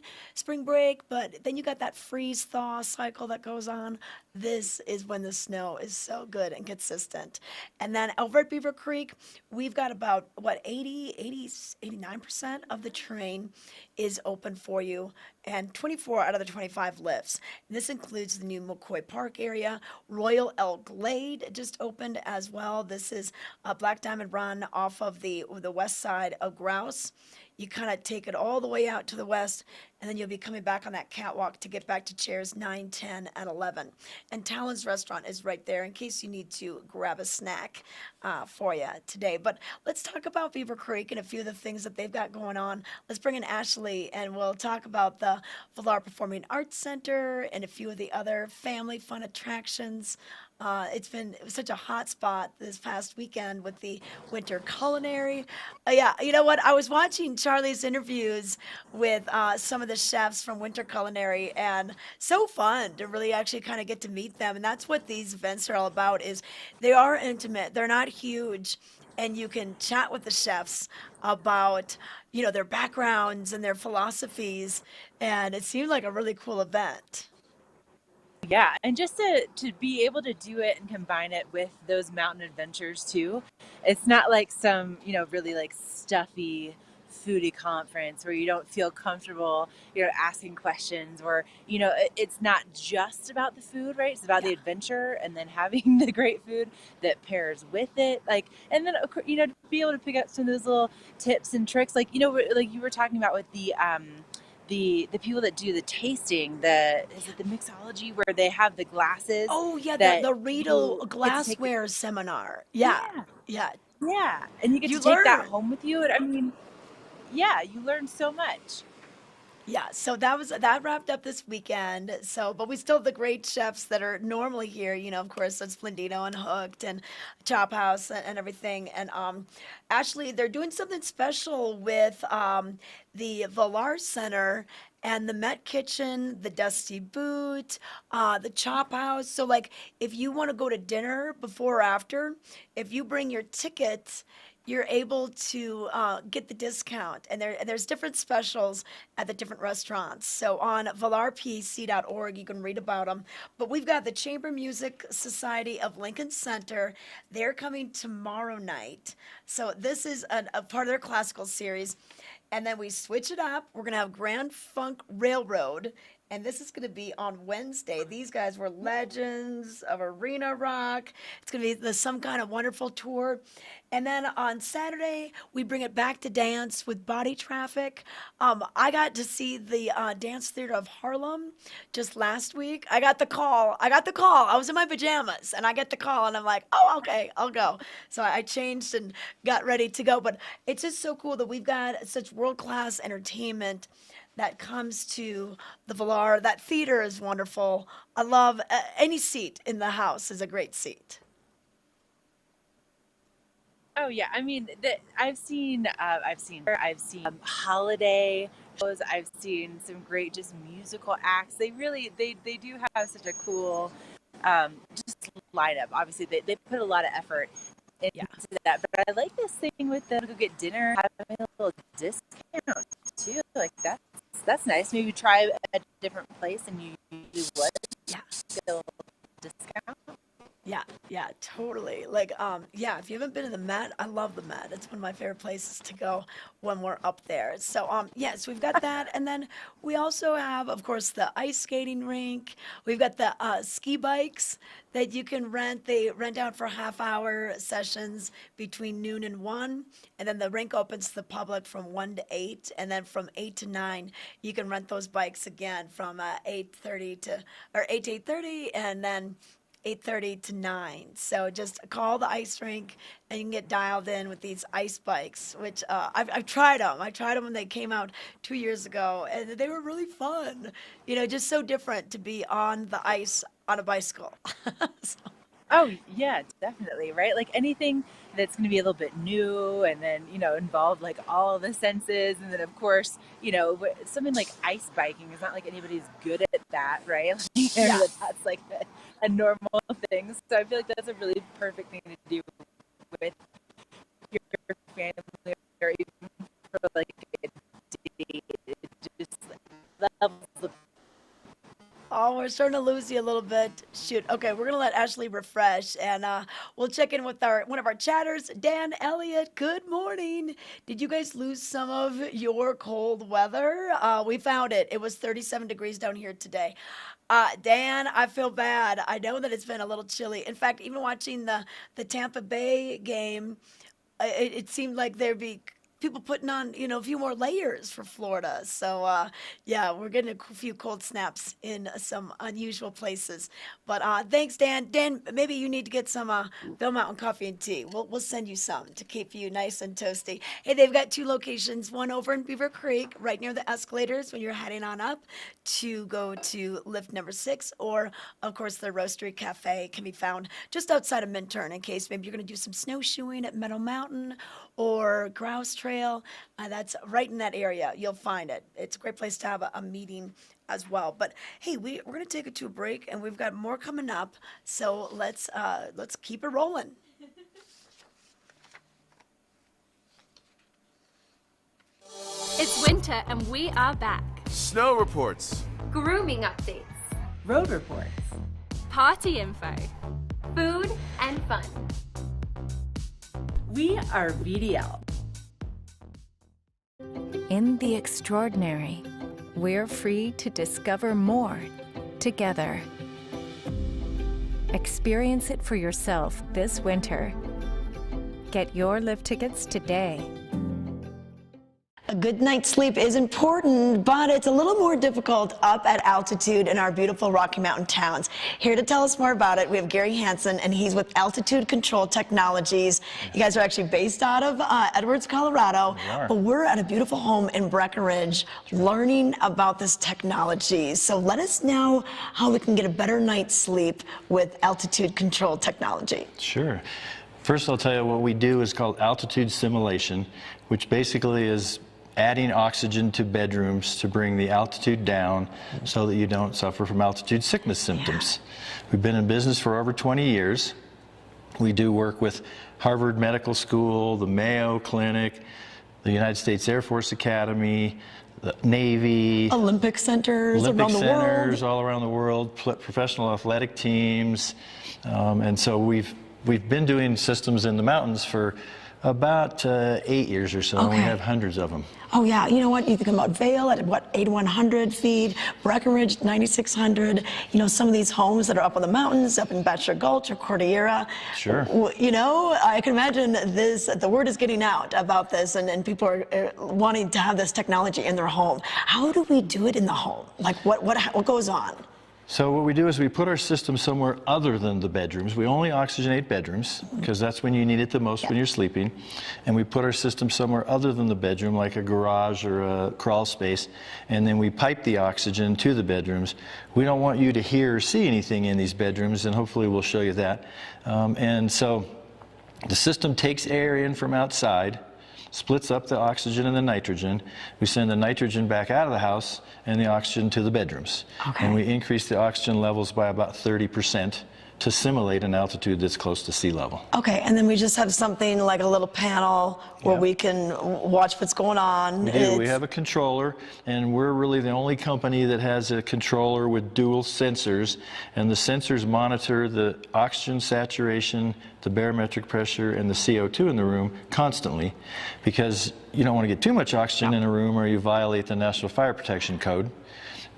break, but then you got that freeze thaw cycle that goes on. This is when the snow is so good and consistent. And then over at Beaver Creek, we've got about, 89% of the terrain is open for you, and 24 out of the 25 lifts. This includes the new McCoy Park area. Royal Elk Glade just opened as well. This is a Black Diamond Run off of the west side of Grouse. You kind of take it all the way out to the west, and then you'll be coming back on that catwalk to get back to chairs 9, 10, and 11. And Talon's Restaurant is right there in case you need to grab a snack for you today. But let's talk about Beaver Creek and a few of the things that they've got going on. Let's bring in Ashley, and we'll talk about the Valar Performing Arts Center and a few of the other family fun attractions. It's been such a hot spot this past weekend with the winter culinary. Yeah, you know what? I was watching Charlie's interviews with some of the chefs from Winter Culinary, and so fun to really actually kind of get to meet them. And that's what these events are all about. Is they are intimate. They're not huge. And you can chat with the chefs about, their backgrounds and their philosophies. And it seemed like a really cool event. Yeah, and just to be able to do it and combine it with those mountain adventures too. It's not like some, really like stuffy foodie conference where you don't feel comfortable, asking questions, or, it's not just about the food, right? It's about the adventure and then having the great food that pairs with it. And then, to be able to pick up some of those little tips and tricks, like you were talking about with the people that do the tasting, is it the mixology where they have the glasses? Oh yeah, the Riedel glassware seminar. Yeah. And you get to take that home with you. And I mean, you learn so much. Yeah, so that wrapped up this weekend. But we still have the great chefs that are normally here. Of course, that's Splendino and Hooked and Chop House and everything. And actually, they're doing something special with the Valar Center and the Met Kitchen, the Dusty Boot, the Chop House. So, if you want to go to dinner before or after, if you bring your ticket, you're able to get the discount. And there's different specials at the different restaurants. So on valarpc.org, you can read about them. But we've got the Chamber Music Society of Lincoln Center. They're coming tomorrow night. So this is a part of their classical series. And then we switch it up. We're going to have Grand Funk Railroad. And this is going to be on Wednesday. These guys were legends of arena rock. It's going to be Some Kind of Wonderful tour. And then on Saturday, we bring it back to dance with Body Traffic. I got to see the Dance Theater of Harlem just last week. I got the call. I was in my pajamas, and I get the call, and I'm like, oh, okay, I'll go. So I changed and got ready to go. But it's just so cool that we've got such world-class entertainment that comes to the Valar. That theater is wonderful. I love any seat in the house is a great seat. Oh yeah, I mean, I've seen holiday shows. I've seen some great just musical acts. They do have such a cool just lineup. Obviously, they put a lot of effort into that. But I like this thing with them to go get dinner, having a little discount too. Like that's nice. Maybe try a different place than you usually would. Yeah. Still discount. Yeah, totally. If you haven't been to the Met, I love the Met. It's one of my favorite places to go when we're up there. So, so we've got that. And then we also have, of course, the ice skating rink. We've got the ski bikes that you can rent. They rent out for half-hour sessions between noon and 1. And then the rink opens to the public from 1 to 8. And then from 8 to 9, you can rent those bikes again from 8 to 8:30. And then 8:30 to 9. So just call the ice rink and you can get dialed in with these ice bikes, which I've tried them. I tried them when they came out 2 years ago, and they were really fun. You know, just so different to be on the ice on a bicycle. Oh, yeah, definitely, right? Like anything that's going to be a little bit new and then, involve like all the senses. And then, of course, something like ice biking is not like anybody's good at that, right? Like, that's like a normal thing. So I feel like that's a really perfect thing to do with your family or even for like a date. Just levels of. Oh, we're starting to lose you a little bit. Shoot. Okay, we're gonna let Ashley refresh, and we'll check in with one of our chatters, Dan Elliott. Good morning. Did you guys lose some of your cold weather? We found it. It was 37 degrees down here today. Dan, I feel bad. I know that it's been a little chilly. In fact, even watching the Tampa Bay game, it seemed like there'd be people putting on, a few more layers for Florida. So, yeah, we're getting a few cold snaps in some unusual places. But thanks, Dan. Dan, maybe you need to get some Vail Mountain coffee and tea. We'll send you some to keep you nice and toasty. Hey, they've got 2 locations, one over in Beaver Creek, right near the escalators when you're heading on up to go to lift number 6, or, of course, the Roastery Cafe can be found just outside of Minturn in case maybe you're going to do some snowshoeing at Meadow Mountain or Grouse Trail. That's right in that area. You'll find it. It's a great place to have a meeting as well. But hey, we're going to take it to a break, and we've got more coming up. So let's keep it rolling. It's winter, and we are back. Snow reports. Grooming updates. Road reports. Party info. Food and fun. We are VDL. In the extraordinary, we're free to discover more together. Experience it for yourself this winter. Get your lift tickets today. A good night's sleep is important, but it's a little more difficult up at altitude in our beautiful Rocky Mountain towns. Here to tell us more about it, we have Gary Hansen, and he's with Altitude Control Technologies. You guys are actually based out of Edwards, Colorado, but we're at a beautiful home in Breckenridge learning about this technology. So let us know how we can get a better night's sleep with Altitude Control Technology. Sure. First, I'll tell you what we do is called altitude simulation, which basically is adding oxygen to bedrooms to bring the altitude down so that you don't suffer from altitude sickness symptoms. We've been in business for over 20 years. We do work with Harvard Medical School, the Mayo Clinic, the United States Air Force Academy, the Navy, Olympic centers around the world. All around the world, professional athletic teams, and so we've been doing systems in the mountains for about 8 years or so, and we have hundreds of them. Oh yeah, you know what? You think about Vail at what, 8,100 feet, Breckenridge 9,600. You know, some of these homes that are up on the mountains, up in Bachelor Gulch or Cordillera. Sure. You know, I can imagine the word is getting out about this, and people are wanting to have this technology in their home. How do we do it in the home? Like what goes on? So what we do is we put our system somewhere other than the bedrooms. We only oxygenate bedrooms because that's when you need it the most, when you're sleeping. And we put our system somewhere other than the bedroom, like a garage or a crawl space, and then we pipe the oxygen to the bedrooms. We don't want you to hear or see anything in these bedrooms, and hopefully we'll show you that. And so the system takes air in from outside, splits up the oxygen and the nitrogen. We send the nitrogen back out of the house and the oxygen to the bedrooms. And we increase the oxygen levels by about 30% to simulate an altitude that's close to sea level. Okay, and then we just have something like a little panel where we can watch what's going on. We do. We have a controller, and we're really the only company that has a controller with dual sensors, and the sensors monitor the oxygen saturation, the barometric pressure, and the CO2 in the room constantly, because you don't want to get too much oxygen in a room or you violate the National Fire Protection Code.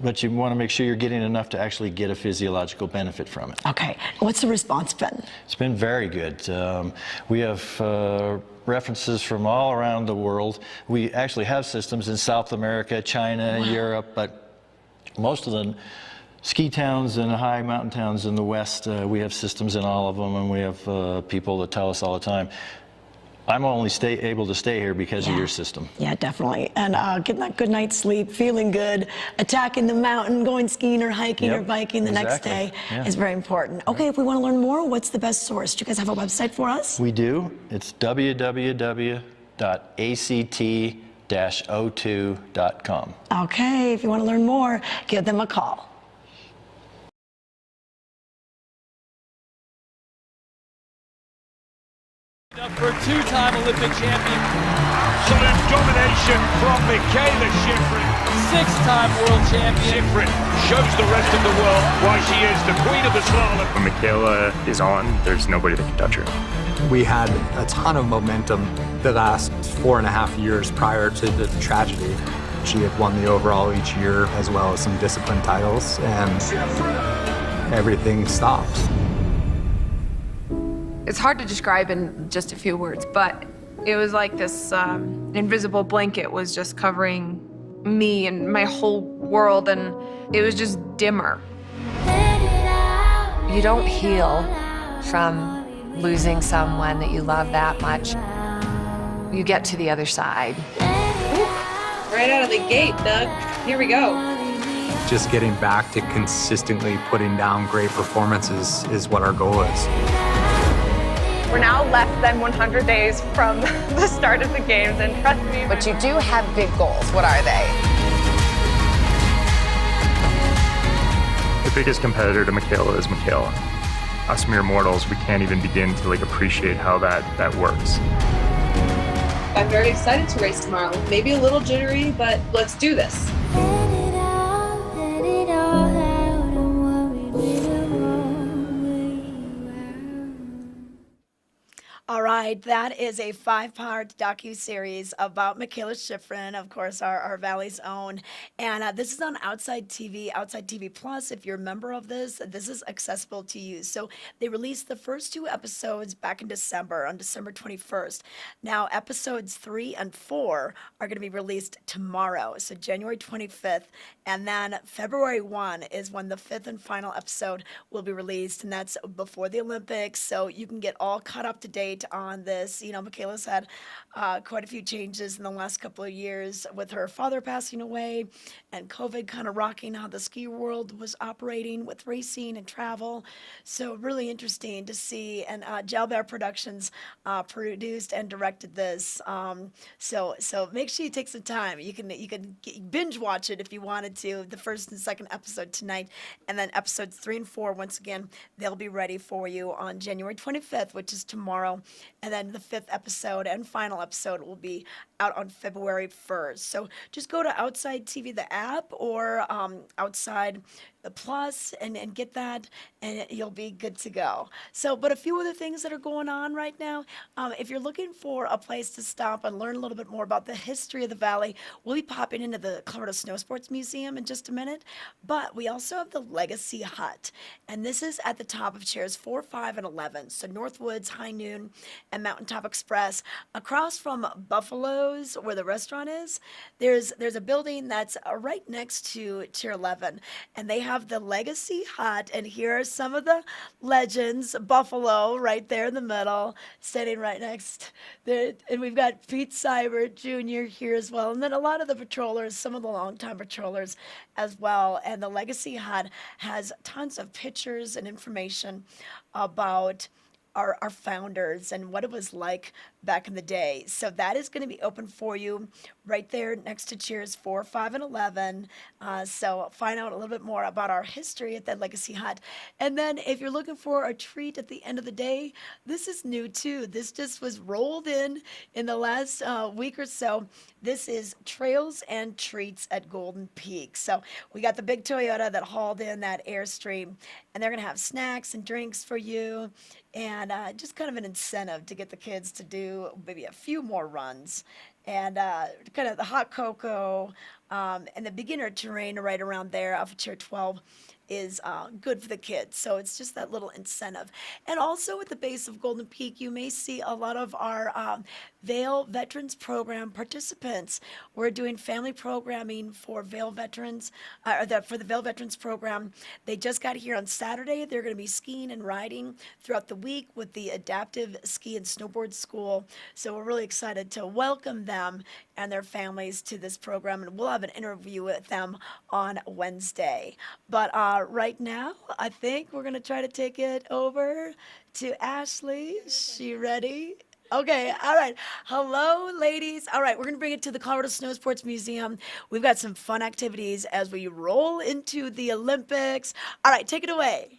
But you want to make sure you're getting enough to actually get a physiological benefit from it. Okay. What's the response been? It's been very good. We have references from all around the world. We actually have systems in South America, China, Europe, but most of the ski towns and high mountain towns in the West, we have systems in all of them, and we have people that tell us all the time, I'm only able to stay here because of your system. Yeah, definitely. And getting that good night's sleep, feeling good, attacking the mountain, going skiing or hiking or biking the next day is very important. Okay, if we want to learn more, what's the best source? Do you guys have a website for us? We do. It's www.act-o2.com. Okay, if you want to learn more, give them a call. For two-time Olympic champion. Absolute domination from Michaela Schifrin. Six-time world champion. Schifrin shows the rest of the world why she is the queen of the slalom. When Michaela is on, there's nobody that can touch her. We had a ton of momentum the last 4.5 years prior to the tragedy. She had won the overall each year as well as some discipline titles, and everything stopped. It's hard to describe in just a few words, but it was like this invisible blanket was just covering me and my whole world, and it was just dimmer. You don't heal from losing someone that you love that much. You get to the other side. Right out of the gate, Doug. Here we go. Just getting back to consistently putting down great performances is what our goal is. We're now less than 100 days from the start of the games, and trust me. But you do have big goals. What are they? The biggest competitor to Michaela is Michaela. Us mere mortals, we can't even begin to appreciate how that works. I'm very excited to race tomorrow. Maybe a little jittery, but let's do this. All right, that is a 5-part docu-series about Michaela Schifrin, of course, our Valley's own. And this is on Outside TV Plus. If you're a member of this is accessible to you. So they released the first 2 episodes back in December, on December 21st. Now, episodes 3 and 4 are going to be released tomorrow, so January 25th. And then February 1 is when the 5th and final episode will be released, and that's before the Olympics, so you can get all caught up to date on this. You know, Michaela's had quite a few changes in the last couple of years with her father passing away and COVID kind of rocking how the ski world was operating with racing and travel. So really interesting to see. And Jalbert Productions produced and directed this. So make sure you take some time. You can binge watch it if you wanted to, the first and second episode tonight, and then episodes 3 and 4, once again, they'll be ready for you on January 25th, which is tomorrow. And then the 5th episode and final episode will be out on February 1st. So just go to Outside TV, the app, or Outside the Plus, and get that, and you'll be good to go. So, but a few other things that are going on right now. If you're looking for a place to stop and learn a little bit more about the history of the Valley, we'll be popping into the Colorado Snow Sports Museum in just a minute. But we also have the Legacy Hut, and this is at the top of chairs 4, 5, and 11. So Northwoods, High Noon, and Mountaintop Express. Across from Buffalo's, where the restaurant is, there's a building that's right next to Chair 11, and they have the Legacy Hut, and here are some of the legends. Buffalo right there in the middle, standing right next there, and we've got Pete Seibert Jr. here as well, and then a lot of the patrollers, some of the longtime patrollers as well. And the Legacy Hut has tons of pictures and information about our founders and what it was like back in the day. So that is going to be open for you right there next to chairs 4, 5, and 11. So find out a little bit more about our history at that Legacy Hut. And then if you're looking for a treat at the end of the day, this is new too. This just was rolled in the last week or so. This is Trails and Treats at Golden Peak. So we got the big Toyota that hauled in that Airstream, and they're going to have snacks and drinks for you, and just kind of an incentive to get the kids to do maybe a few more runs. And kind of the hot cocoa, And the beginner terrain right around there off of Chair 12 is good for the kids. So it's just that little incentive. And also at the base of Golden Peak, you may see a lot of our Vail Veterans Program participants. We're doing family programming for Vail Veterans, for the Vail Veterans Program. They just got here on Saturday. They're going to be skiing and riding throughout the week with the Adaptive Ski and Snowboard School. So we're really excited to welcome them and their families to this program. And we'll have an interview with them on Wednesday. But right now, I think we're going to try to take it over to Ashley. Is she ready? Okay, all right. Hello, ladies. All right, we're going to bring it to the Colorado Snow Sports Museum. We've got some fun activities as we roll into the Olympics. All right, take it away.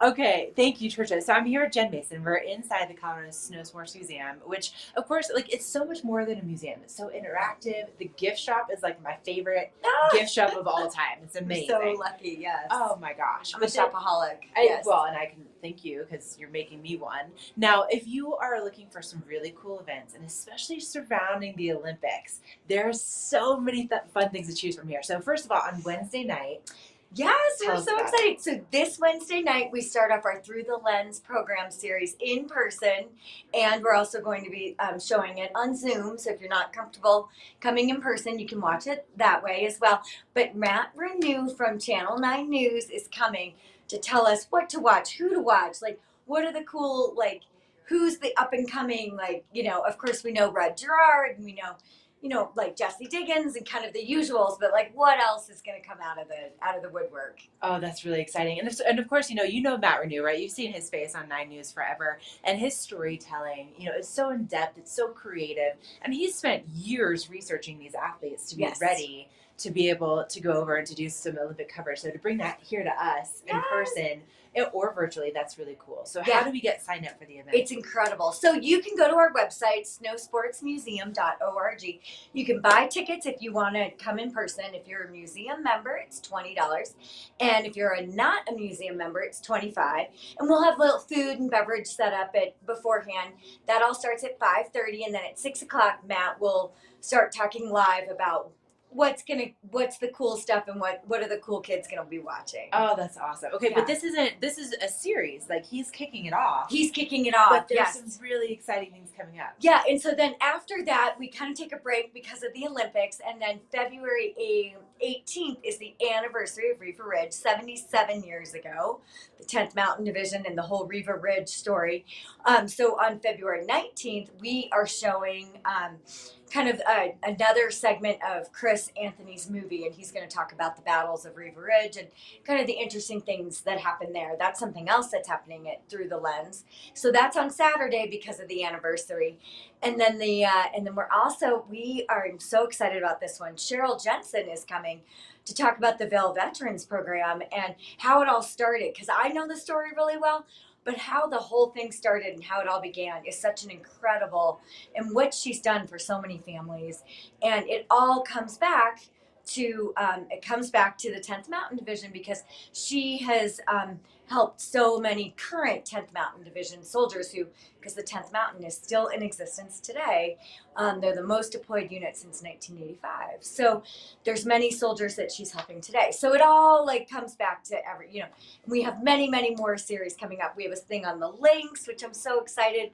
Okay, thank you, Trisha. So I'm here at Jen Mason. We're inside the Colorado Snow Sports Museum, which, of course, like, it's so much more than a museum. It's so interactive. The gift shop is like my favorite gift shop of all time. It's amazing. We're so lucky, yes. Oh my gosh. I'm a shopaholic. Yes. Well, and I can thank you because you're making me one. Now, if you are looking for some really cool events, and especially surrounding the Olympics, there are so many fun things to choose from here. So first of all, on Wednesday night, Yes, Tell we're us so about excited. So this Wednesday night, we start off our Through the Lens program series in person, and we're also going to be showing it on Zoom. So if you're not comfortable coming in person, you can watch it that way as well. But Matt Renew from Channel 9 News is coming to tell us what to watch, who to watch, like what are the cool, like who's the up and coming, like, you know, of course we know Red Gerard, and we know, you know, like Jesse Diggins and kind of the usuals, but like what else is going to come out of the woodwork? Oh, that's really exciting. And of course, you know Matt Renew, right? You've seen his face on 9 News forever, and his storytelling, you know, is so in depth, it's so creative, and he's spent years researching these athletes to be ready to be able to go over and to do some Olympic coverage. So to bring that here to us in person or virtually, that's really cool. So how do we get signed up for the event? It's incredible. So you can go to our website, snowsportsmuseum.org. You can buy tickets if you want to come in person. If you're a museum member, it's $20. And if you're not a museum member, it's $25. And we'll have little food and beverage set up beforehand. That all starts at 5:30, and then at 6 o'clock, Matt will start talking live about what's the cool stuff and what are the cool kids gonna be watching. Oh, that's awesome. Okay, but this is a series. Like, he's kicking it off. But there's some really exciting things coming up. Yeah, and so then after that, we kind of take a break because of the Olympics, and then February 18th is the anniversary of Riva Ridge, 77 years ago, the 10th Mountain Division and the whole Riva Ridge story. So on February 19th, we are showing kind of another segment of Chris Anthony's movie, and he's going to talk about the battles of Riva Ridge and kind of the interesting things that happen there. That's something else that's happening Through the Lens. So that's on Saturday because of the anniversary. And then we are so excited about this one. Cheryl Jensen is coming to talk about the Vail Veterans Program and how it all started, because I know the story really well, but how the whole thing started and how it all began is such an incredible, and what she's done for so many families. And it all comes back to the 10th Mountain Division, because she has helped so many current 10th Mountain Division soldiers because the 10th Mountain is still in existence today. They're the most deployed unit since 1985. So there's many soldiers that she's helping today. So it all comes back to we have many, many more series coming up. We have a thing on the Lynx, which I'm so excited.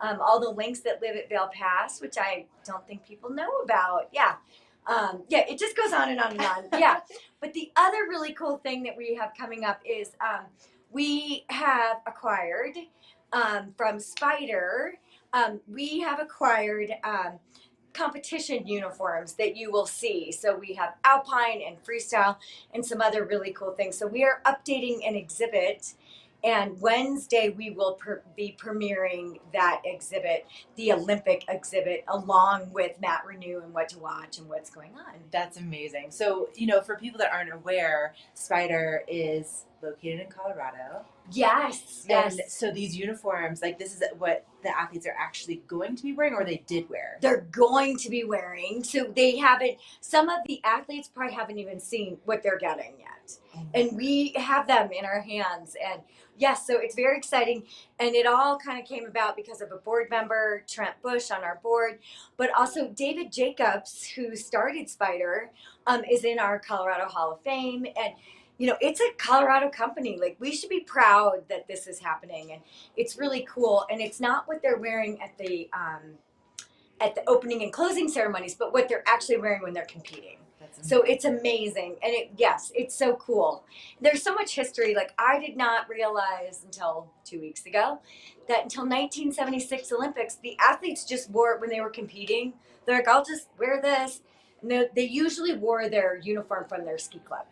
All the Lynx that live at Vail Pass, which I don't think people know about. It just goes on and on and on. But the other really cool thing that we have coming up is we have acquired from Spider, we have acquired competition uniforms that you will see. So we have Alpine and Freestyle and some other really cool things. So we are updating an exhibit, and Wednesday we will be premiering that exhibit, the Olympic exhibit, along with Matt Renew and what to watch and what's going on. That's amazing. So, for people that aren't aware, Spider is located in Colorado. Yes, yes. And so these uniforms, like this is what the athletes are actually going to be wearing, or they did wear? They're going to be wearing. So they haven't, some of the athletes probably haven't even seen what they're getting yet. And we have them in our hands. And yes, so it's very exciting. And it all kind of came about because of a board member, Trent Bush, on our board, but also David Jacobs, who started Spider, is in our Colorado Hall of Fame. And you know, it's a Colorado company. Like, we should be proud that this is happening, and it's really cool. And it's not what they're wearing at the opening and closing ceremonies, but what they're actually wearing when they're competing. So it's amazing, and it's so cool. There's so much history. Like, I did not realize until 2 weeks ago that until 1976 Olympics, the athletes just wore it when they were competing. They're like, I'll just wear this. And they usually wore their uniform from their ski club.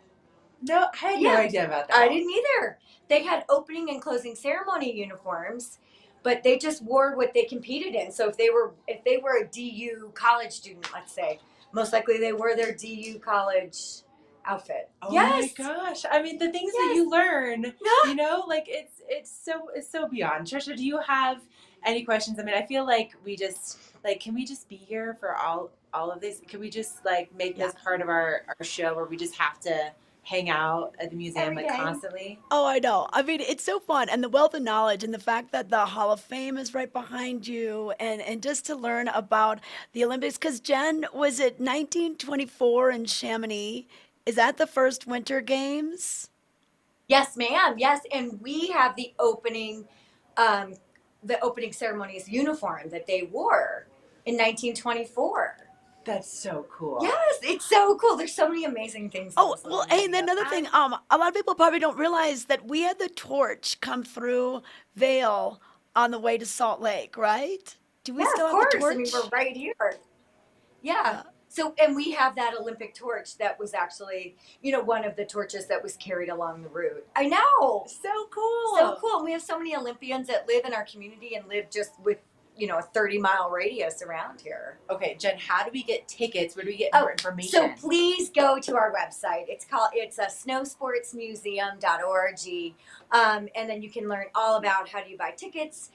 No, I had no idea about that. I didn't either. They had opening and closing ceremony uniforms, but they just wore what they competed in. So if they were a DU college student, let's say, most likely they wore their DU college outfit. Oh my gosh. I mean, the things that you learn, you know, like it's so beyond. Trisha, do you have any questions? I mean, I feel like we just, like, can we just be here for all of this? Can we just, like, make this part of our show where we just have to hang out at the museum like constantly? Oh, I know. I mean, it's so fun. And the wealth of knowledge and the fact that the Hall of Fame is right behind you, and just to learn about the Olympics. Because Jen, was it 1924 in Chamonix? Is that the first Winter Games? Yes, ma'am. Yes. And we have the opening ceremony's uniform that they wore in 1924. That's so cool. Yes, it's so cool. There's so many amazing things. Oh, well, hey, and then another thing, a lot of people probably don't realize that we had the torch come through Vail on the way to Salt Lake, right? Do we still have the torch? I mean, we're right here. Yeah. So, and we have that Olympic torch that was actually, you know, one of the torches that was carried along the route. I know. So cool. So cool. And we have so many Olympians that live in our community and live just with, you know, a 30-mile radius around here. Okay, Jen, how do we get tickets? Where do we get more information? So please go to our website. It's snowsportsmuseum.org. And then you can learn all about how do you buy tickets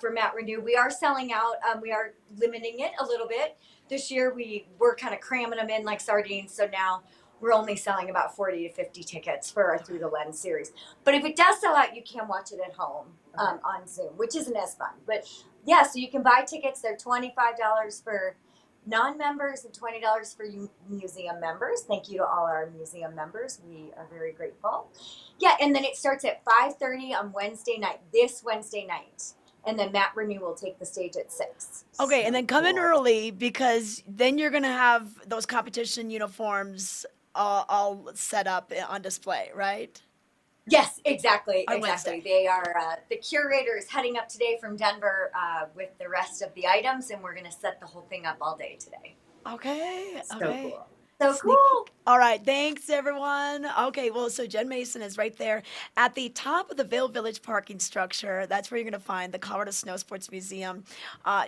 for Mount Renew. We are selling out. We are limiting it a little bit. This year we're kind of cramming them in like sardines. So now we're only selling about 40 to 50 tickets for our Through the Lens series. But if it does sell out, you can watch it at home on Zoom, which isn't as fun. But yeah, so you can buy tickets. They're $25 for non-members and $20 for museum members. Thank you to all our museum members. We are very grateful. Yeah, and then it starts at 5:30 on Wednesday night, this Wednesday night. And then Matt Rennie will take the stage at 6. Okay, and then come in early, because then you're going to have those competition uniforms all set up on display, right? Yes, exactly. On exactly. Wednesday. They are, the curator is heading up today from Denver with the rest of the items, and we're going to set the whole thing up all day today. Okay. So okay. cool. So cool. All right. Thanks, everyone. Okay. Well, so Jen Mason is right there at the top of the Vail Village parking structure. That's where you're going to find the Colorado Snow Sports Museum.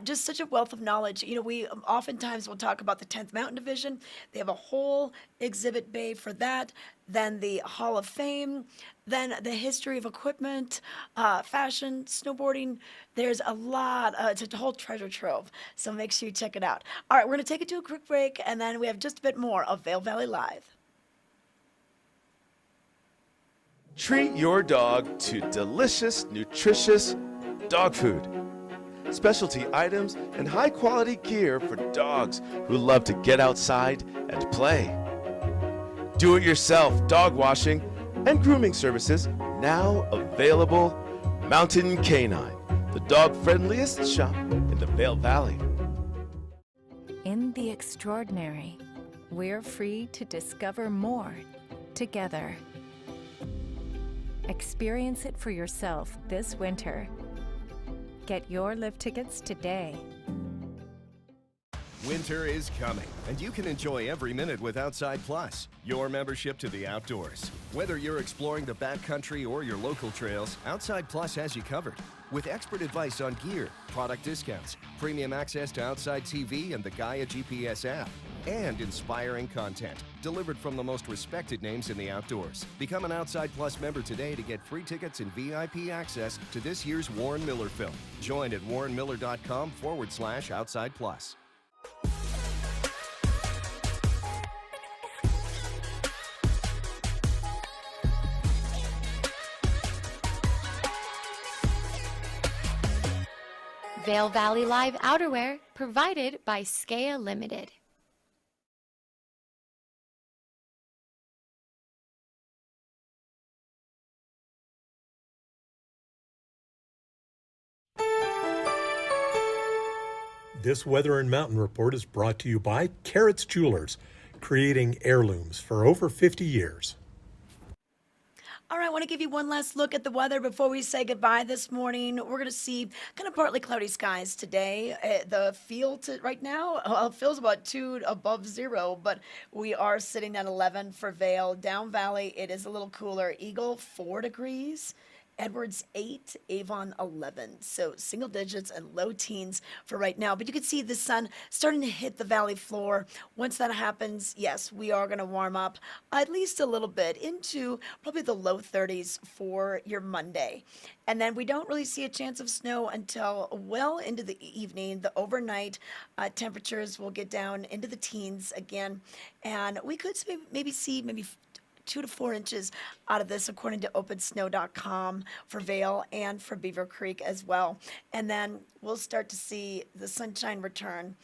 Just such a wealth of knowledge. You know, we oftentimes will talk about the 10th Mountain Division. They have a whole exhibit bay for that. Then the Hall of Fame, then the history of equipment, fashion, snowboarding. There's a lot. It's a whole treasure trove. So make sure you check it out. All right, we're going to take it to a quick break, and then we have just a bit more of Vail Valley Live. Treat your dog to delicious, nutritious dog food. Specialty items and high-quality gear for dogs who love to get outside and play. Do-it-yourself dog washing and grooming services now available. Mountain Canine, the dog-friendliest shop in the Vail Valley. In the extraordinary, we're free to discover more together. Experience it for yourself this winter. Get your lift tickets today. Winter is coming, and you can enjoy every minute with Outside Plus, your membership to the outdoors. Whether you're exploring the backcountry or your local trails, Outside Plus has you covered. With expert advice on gear, product discounts, premium access to Outside TV and the Gaia GPS app. and inspiring content delivered from the most respected names in the outdoors. Become an Outside Plus member today to get free tickets and VIP access to this year's Warren Miller film. Join at warrenmiller.com/Outside Plus. Vail Valley Live outerwear provided by Skea Limited. This Weather and Mountain Report is brought to you by Carrots Jewelers, creating heirlooms for over 50 years. All right, I want to give you one last look at the weather before we say goodbye this morning. We're going to see kind of partly cloudy skies today. The feel to right now, well, it feels about 2 above 0, but we are sitting at 11 for Vail. Down Valley, it is a little cooler. Eagle, 4 degrees. Edwards 8, Avon 11. So single digits and low teens for right now. But you can see the sun starting to hit the valley floor. Once that happens, yes, we are going to warm up at least a little bit into probably the low 30s for your Monday. And then we don't really see a chance of snow until well into the evening. The overnight temperatures will get down into the teens again. And we could maybe see 2 to 4 inches out of this, according to OpenSnow.com for Vail and for Beaver Creek as well. And then we'll start to see the sunshine return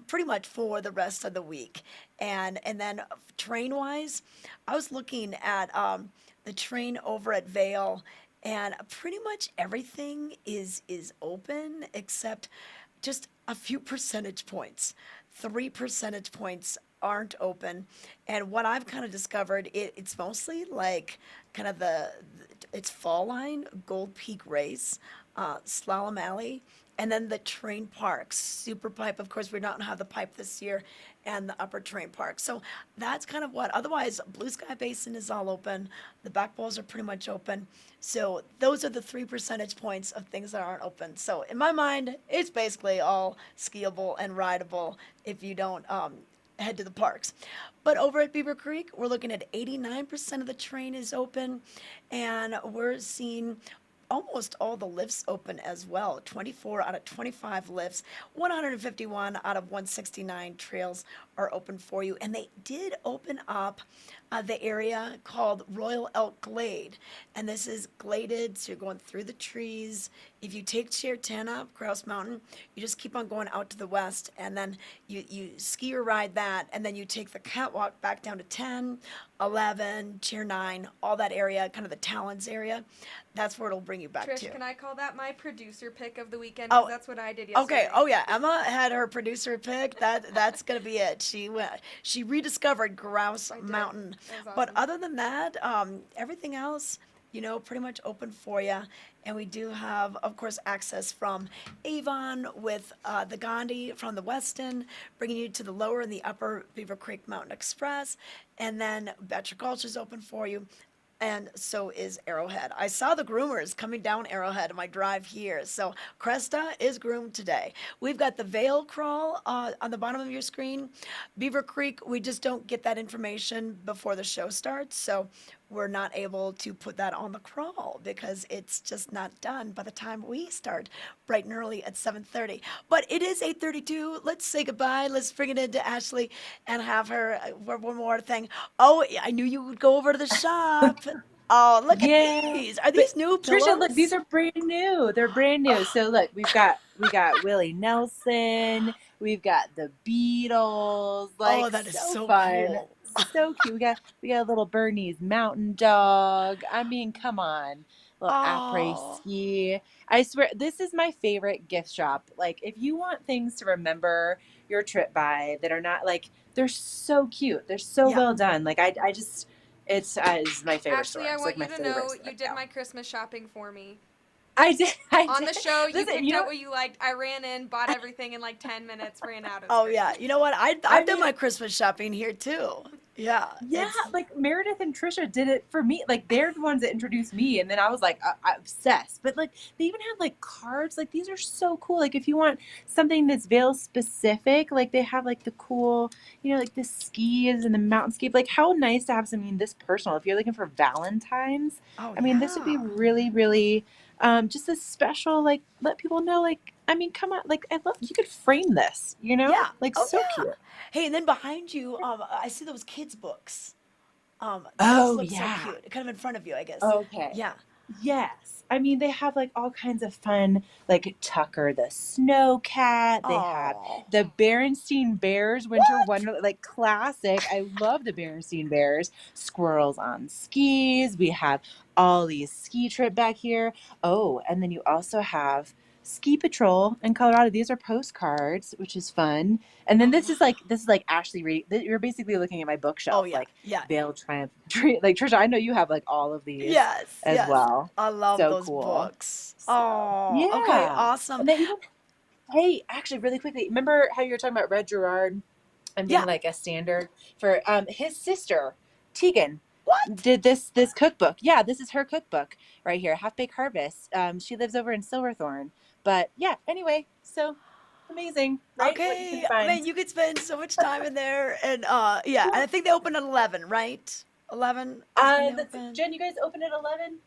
pretty much for the rest of the week. And then train-wise, I was looking at the train over at Vail, and pretty much everything is open except just a few percentage points. 3 percentage points aren't open. And what I've kind of discovered, it's mostly like kind of it's Fall Line, Gold Peak Race, Slalom Alley, and then the train parks, Super Pipe. Of course, we don't have the pipe this year, and the upper train park. So that's kind of what. Otherwise, Blue Sky Basin is all open. The back bowls are pretty much open. So those are the 3 percentage points of things that aren't open. So in my mind, it's basically all skiable and rideable if you don't head to the parks. But over at Beaver Creek, we're looking at 89% of the train is open, and we're seeing almost all the lifts open as well. 24 out of 25 lifts, 151 out of 169 trails are open for you. And they did open up the area called Royal Elk Glade. And this is gladed, so you're going through the trees. If you take Chair 10 up, Grouse Mountain, you just keep on going out to the west, and then you ski or ride that, and then you take the catwalk back down to 10, 11, Chair 9, all that area, kind of the Talons area. That's where it'll bring you back Trish, to. can I call that my producer pick of the weekend? 'Cause that's what I did yesterday. Okay. Oh yeah, Emma had her producer pick. That's gonna be it. She rediscovered Grouse Mountain. But other than that, everything else, pretty much open for you. And we do have, of course, access from Avon with the Gandhi from the Weston, bringing you to the lower and the upper Beaver Creek Mountain Express. And then Betcher Gulch is open for you. And so is Arrowhead. I saw the groomers coming down Arrowhead on my drive here. So Cresta is groomed today. We've got the Vail crawl on the bottom of your screen. Beaver Creek, we just don't get that information before the show starts. So we're not able to put that on the crawl because it's just not done by the time we start bright and early at 7:30. But it is 8:32. Let's say goodbye. Let's bring it into Ashley and have her one more thing. Oh, I knew you would go over to the shop. Oh, look at these. Are these new pillows? Trisha, look, these are brand new. They're brand new. So look, we got Willie Nelson. We've got the Beatles. Like, that is so fun. cool. So cute. We got a little Bernese mountain dog. I mean, come on. Little Apres ski. I swear, this is my favorite gift shop. Like, if you want things to remember your trip by that are not like, they're so cute. They're so well done. Like, I just, it's my favorite store. Ashley, I It's want like you my to know favorite store you did my Christmas shopping for me. I did. On the show, you Listen, picked out what you liked. I ran in, bought everything in like 10 minutes, ran out of Oh, yeah. You know what? I've done my Christmas shopping here, too. Yeah. Yeah, like Meredith and Trisha did it for me. Like they're the ones that introduced me, and then I was like obsessed. But like they even have like cards. Like these are so cool. Like if you want something that's Vail specific, like they have like the cool, like the skis and the mountain ski. Like how nice to have something this personal. If you're looking for Valentine's, Oh, I mean, this would be really, really just a special. Like let people know. Like I mean, come on. Like I love you could frame this. Yeah. Like Oh, so yeah. cute. Hey, and then behind you, I see those kids' books. Those Oh look so yeah. cute. Kind of in front of you, I guess. Okay. Yeah. Yes. I mean, they have like all kinds of fun, like Tucker the Snow Cat. They have the Berenstein Bears Winter Wonder, like classic. I love the Berenstein Bears. Squirrels on skis. We have all these ski trip back here. Oh, and then you also have Ski Patrol in Colorado. These are postcards, which is fun. And then this is like Ashley Reed. You're basically looking at my bookshelf. Oh, yeah. Like Yeah. Vail Triumph. Like Trisha, I know you have like all of these Yes. as Yes. well. I love So those cool. books. So, Oh, okay. yeah. Awesome. And then even, hey, actually, really quickly, remember how you were talking about Red Gerard and being like a standard for his sister, Tegan. What? Did this cookbook? Yeah, this is her cookbook right here, Half Baked Harvest. She lives over in Silverthorne. But yeah, anyway, so amazing, right? What you Okay. can find. Man, you could spend so much time in there. And yeah, and I think they open at 11, right? 11? Jen, you guys open at 11?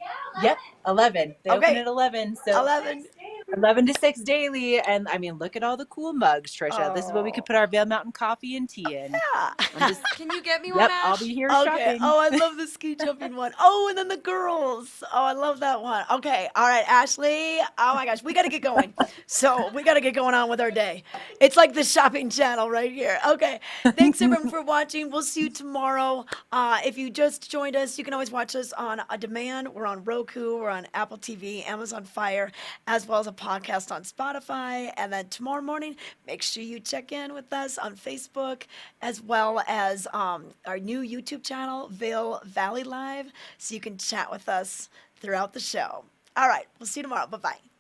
Yeah, 11. Yep, 11. They open at 11. So 11. 11 to 6 daily. And I mean, look at all the cool mugs, Trisha. This is what we could put our Vail Mountain coffee and tea in. Yeah. Can you get me one, Yep, Ash? I'll be here Okay. shopping. Oh, I love the ski jumping one. Oh, and then the girls. Oh, I love that one. Okay. All right, Ashley. Oh my gosh, we got to get going. So we got to get going on with our day. It's like the shopping channel right here. Okay. Thanks everyone for watching. We'll see you tomorrow. If you just joined us, you can always watch us on a demand. We're on Roku. We're on Apple TV, Amazon Fire, as well as a podcast on Spotify. And then tomorrow morning, make sure you check in with us on Facebook, as well as our new YouTube channel, Vail Valley Live, so you can chat with us throughout the show. All right, we'll see you tomorrow. Bye-bye.